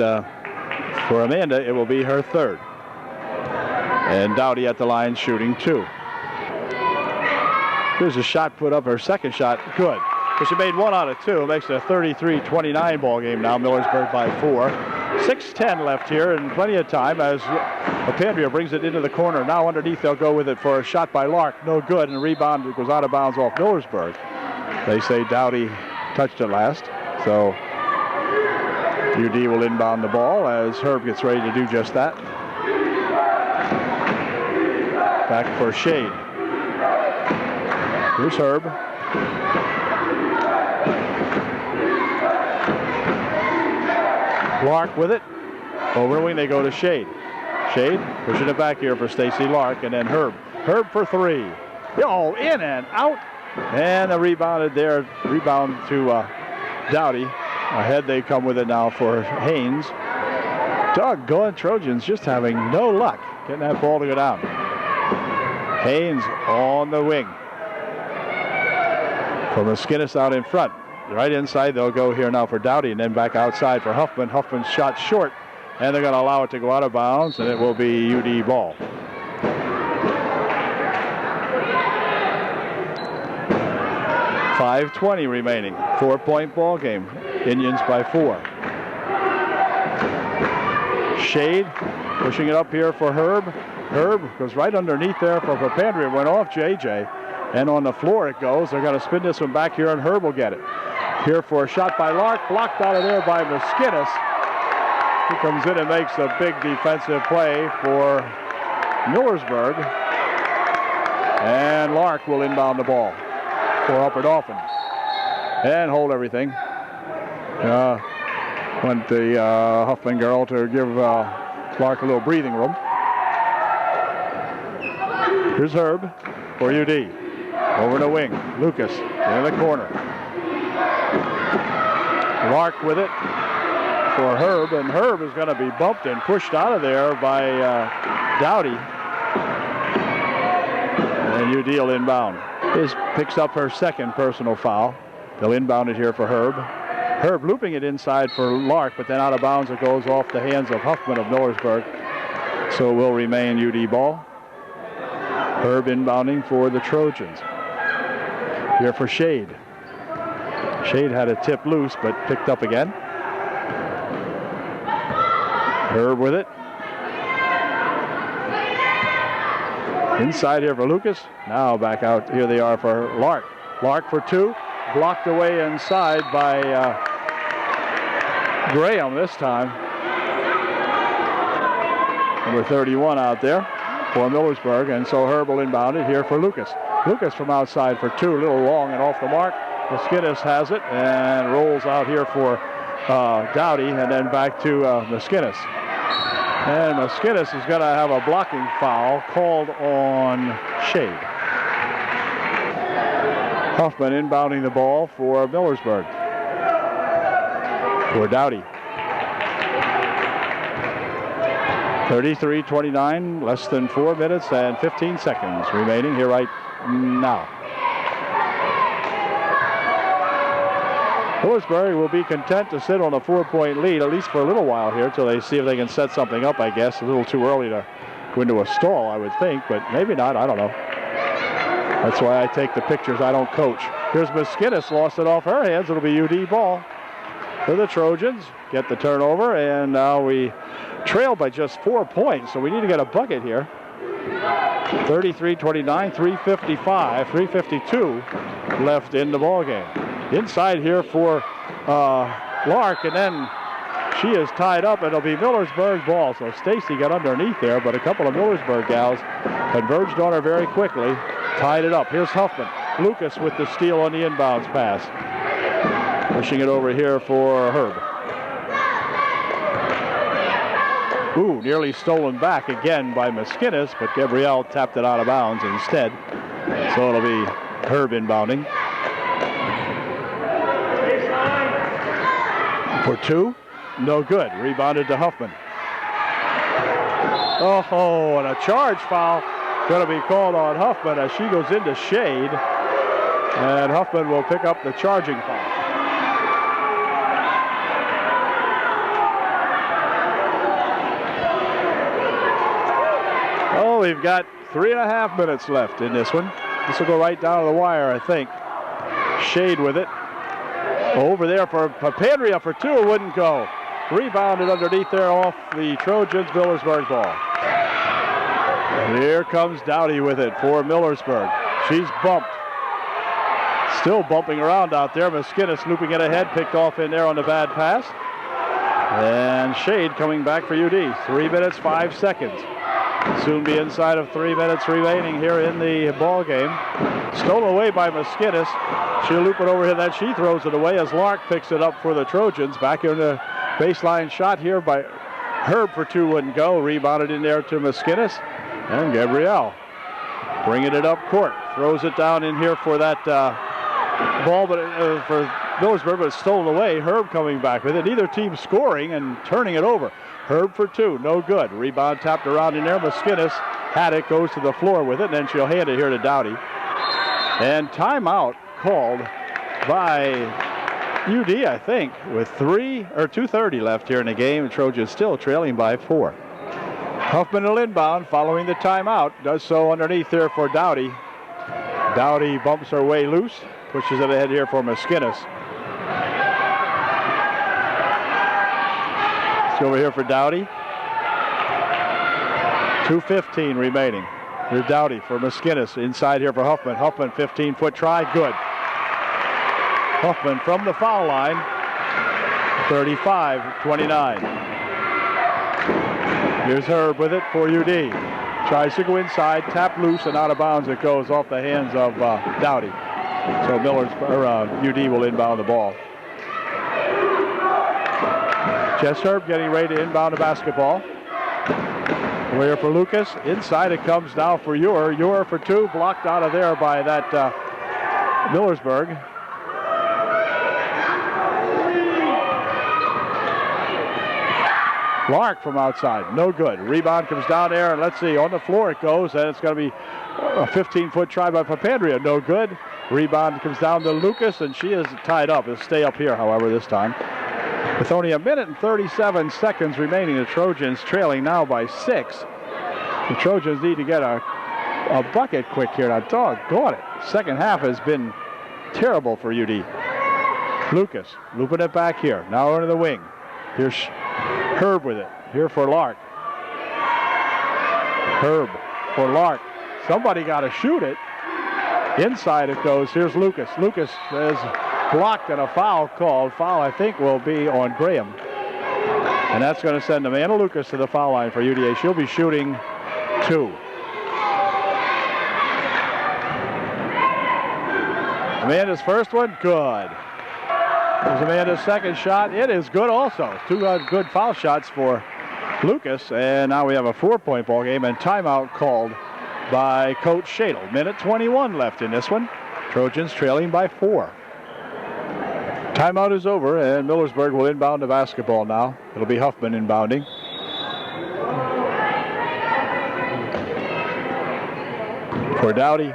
for Amanda, it will be her third. And Dowdy at the line shooting 2. Here's a shot put up, her second shot, good. So she made 1 out of 2. It makes it a 33-29 ball game now. Millersburg by 4. 6:10 left here, and plenty of time as Apandria brings it into the corner. Now underneath, they'll go with it for a shot by Lark. No good, and a rebound goes out of bounds off Millersburg. They say Dowdy touched it last, so UD will inbound the ball as Herb gets ready to do just that. Back for Shade. Here's Herb. Lark with it. Over the wing they go to Shade. Shade pushing it back here for Stacy Lark, and then Herb. Herb for 3. Oh, in and out. And the rebound to Dowdy. Ahead they come with it now for Haynes. Doggone Trojans just having no luck getting that ball to go down. Haynes on the wing. For Maskinnis out in front. Right inside, they'll go here now for Dowdy, and then back outside for Huffman. Huffman's shot short, and they're going to allow it to go out of bounds, and it will be UD ball. .5:20 remaining. 4-point ball game. Indians by 4. Shade pushing it up here for Herb. Herb goes right underneath there for Papandrea. Went off JJ. And on the floor it goes. They're going to spin this one back here, and Herb will get it. Here for a shot by Lark. Blocked out of there by Maskinnis. He comes in and makes a big defensive play for Millersburg. And Lark will inbound the ball for Upper Dauphin. And hold everything. Want the Huffman girl to give Lark a little breathing room. Here's Herb for UD. Over the wing. Lucas in the corner. Lark with it for Herb, and Herb is going to be bumped and pushed out of there by Dowdy. And UD will inbound. This picks up her second personal foul. They'll inbound it here for Herb. Herb looping it inside for Lark, but then out of bounds it goes off the hands of Huffman of Millersburg. So it will remain UD ball. Herb inbounding for the Trojans. Here for Shade. Shade had a tip loose, but picked up again. Herb with it. Inside here for Lucas. Now back out. Here they are for Lark. Lark for 2. Blocked away inside by Graham this time. Number 31 out there for Millersburg. And so Herb will inbound it here for Lucas. Lucas from outside for 2. A little long and off the mark. Maskinnis has it and rolls out here for Dowdy, and then back to Maskinnis. And Maskinnis is going to have a blocking foul called on Shade. Huffman inbounding the ball for Millersburg. For Dowdy. 33-29, less than 4 minutes and 15 seconds remaining here right now. Millersburg will be content to sit on a 4-point lead, at least for a little while here, until they see if they can set something up, I guess. A little too early to go into a stall, I would think, but maybe not. I don't know. That's why I take the pictures. I don't coach. Here's Maskinnis, lost it off her hands. It'll be UD ball for the Trojans. Get the turnover, and now we trail by just 4 points, so we need to get a bucket here. 33-29, 3:52 left in the ball game. Inside here for Lark, and then she is tied up, and it'll be Millersburg ball. So Stacy got underneath there, but a couple of Millersburg gals converged on her very quickly, tied it up. Here's Huffman. Lucas with the steal on the inbounds pass. Pushing it over here for Herb. Ooh, nearly stolen back again by Maskinnis, but Gabrielle tapped it out of bounds instead. So it'll be Herb inbounding. For 2. No good. Rebounded to Huffman. Oh, and a charge foul going to be called on Huffman as she goes into shade. And Huffman will pick up the charging foul. Oh, we've got 3.5 minutes left in this one. This will go right down to the wire, I think. Shade with it. Over there for Papandrea for 2. It wouldn't go. Rebounded underneath there off the Trojans. Millersburg ball. Here comes Dowdy with it for Millersburg. She's bumped. Still bumping around out there. Maskinnis looping it ahead. Picked off in there on the bad pass. And Shade coming back for UD. 3 minutes, 5 seconds. Soon be inside of 3 minutes remaining here in the ball game. Stolen away by Maskinnis. She'll loop it over here. Then she throws it away as Lark picks it up for the Trojans. Back in the baseline shot here by Herb for 2 wouldn't go. Rebounded in there to Maskinnis. And Gabrielle bringing it up court. Throws it down in here for that ball but for Millersburg, but it's stolen away. Herb coming back with it. Neither team scoring and turning it over. Herb for 2, no good. Rebound tapped around in there. Maskinnis had it, goes to the floor with it, and then she'll hand it here to Dowdy. And timeout called by UD, I think, with 2:30 left here in the game. The Trojans still trailing by 4. Huffman will inbound following the timeout. Does so underneath there for Dowdy. Dowdy bumps her way loose, pushes it ahead here for Maskinnis. Over here for Dowdy. 2:15 remaining. Here's Dowdy for Maskinnis. Inside here for Huffman. Huffman, 15-foot try. Good. Huffman from the foul line. 35-29. Here's Herb with it for UD. Tries to go inside. Tap loose and out of bounds it goes off the hands of Dowdy. So UD will inbound the ball. Jess Herb getting ready to inbound the basketball. Over here for Lucas. Inside it comes now for Ewer. Ewer for 2. Blocked out of there by that Millersburg. Lark from outside. No good. Rebound comes down there. And let's see. On the floor it goes. And it's going to be a 15-foot try by Papandrea. No good. Rebound comes down to Lucas. And she is tied up. It'll stay up here, however, this time. With only 1 minute and 37 seconds remaining, the Trojans trailing now by 6. The Trojans need to get a bucket quick here. Now, doggone it. Second half has been terrible for UD. Lucas looping it back here. Now into the wing. Here's Herb with it. Here for Lark. Herb for Lark. Somebody got to shoot it. Inside it goes. Here's Lucas. Lucas is blocked and a foul called. Foul, I think, will be on Graham. And that's going to send Amanda Lucas to the foul line for UDA. She'll be shooting 2. Amanda's first one, good. There's Amanda's second shot. It is good also. 2 good foul shots for Lucas. And now we have a 4-point ball game and timeout called by Coach Shadle. Minute 21 left in this one. Trojans trailing by 4. Timeout is over, and Millersburg will inbound the basketball now. It'll be Huffman inbounding. For Dowdy.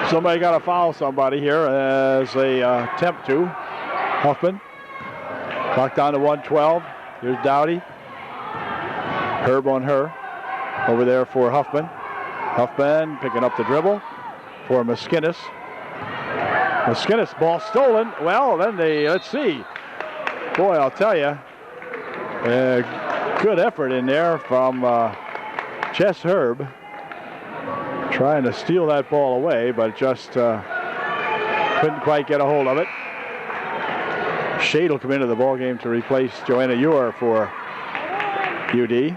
Somebody got to foul somebody here as they attempt to. Huffman. Clock down to 1:12. Here's Dowdy. Herb on her. Over there for Huffman. Huffman picking up the dribble for Maskinnis. Maskinnis, ball stolen. Well, then let's see. Boy, I'll tell you, good effort in there from Jess Herb. Trying to steal that ball away, but just couldn't quite get a hold of it. Shade will come into the ball game to replace Joanna Ewer for UD.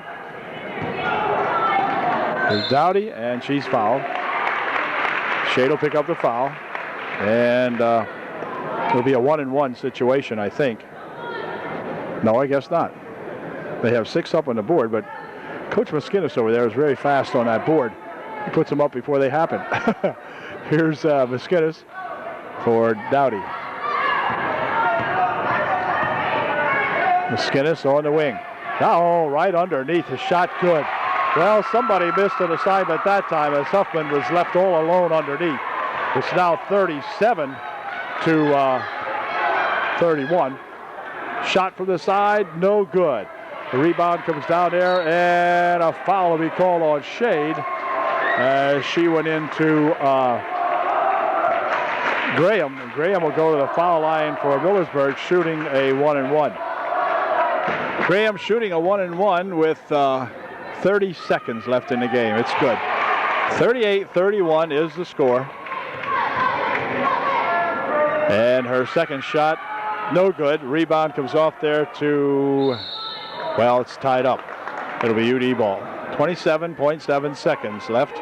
There's Dowdy, and she's fouled. Shade will pick up the foul. And it'll be a 1-and-1 situation, I think. No, I guess not. They have 6 up on the board, but Coach Maskinnis over there is very fast on that board. He puts them up before they happen. Here's Miskinis for Dowdy. Miskinis on the wing. Now right underneath. The shot good. Well, somebody missed an assignment that time as Huffman was left all alone underneath. It's now 37 to 31. Shot from the side, no good. The rebound comes down there, and a foul will be called on Shade as she went into Graham. And Graham will go to the foul line for Millersburg, shooting a 1-and-1. Graham shooting a 1-and-1 with 30 seconds left in the game. It's good. 38-31 is the score. And her second shot, no good. Rebound comes off there to, well, it's tied up. It'll be UD ball. 27.7 seconds left.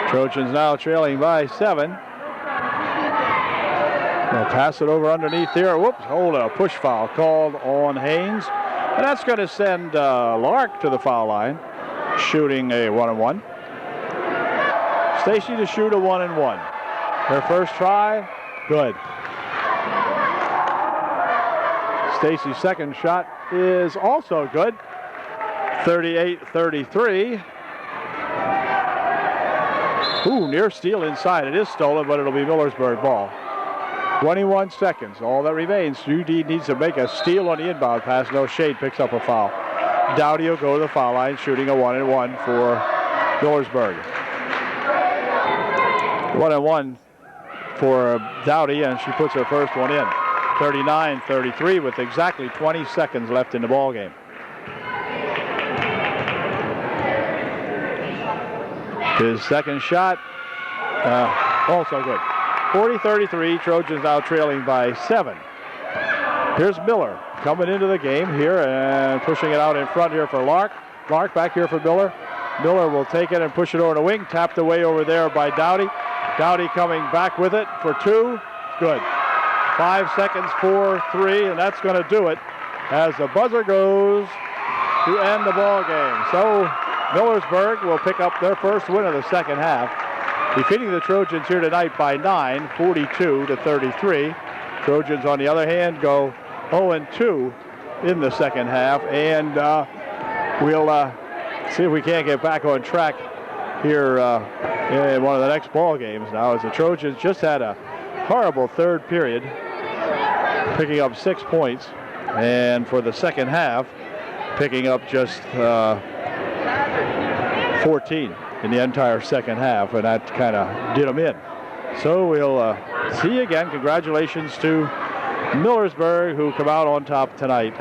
Trojans now trailing by 7. They'll pass it over underneath here. Whoops, hold a push foul called on Haynes. And that's going to send Lark to the foul line, shooting a 1-and-1. Stacy to shoot a 1-and-1. Her first try, good. Stacy's second shot is also good. 38-33. Ooh, near steal inside. It is stolen, but it'll be Millersburg ball. 21 seconds, all that remains. UD needs to make a steal on the inbound pass. No, Shade picks up a foul. Dowdy will go to the foul line, shooting a 1-and-1 for Millersburg. 1-and-1 for Dowdy, and she puts her first one in. 39-33 with exactly 20 seconds left in the ball game. His second shot, also good. 40-33, Trojans now trailing by 7. Here's Miller coming into the game here and pushing it out in front here for Lark. Lark back here for Miller. Miller will take it and push it over the wing. Tapped away over there by Dowdy. Dowdy coming back with it for 2. Good. 5 seconds for 3, and that's going to do it as the buzzer goes to end the ball game. So Millersburg will pick up their first win of the second half, defeating the Trojans here tonight by 9, 42-33. Trojans, on the other hand, go 0-2 in the second half, and we'll see if we can't get back on track here in one of the next ball games now, as the Trojans just had a horrible third period, picking up 6 points, and for the second half, picking up just 14 in the entire second half, and that kind of did them in. So we'll see you again. Congratulations to Millersburg, who come out on top tonight.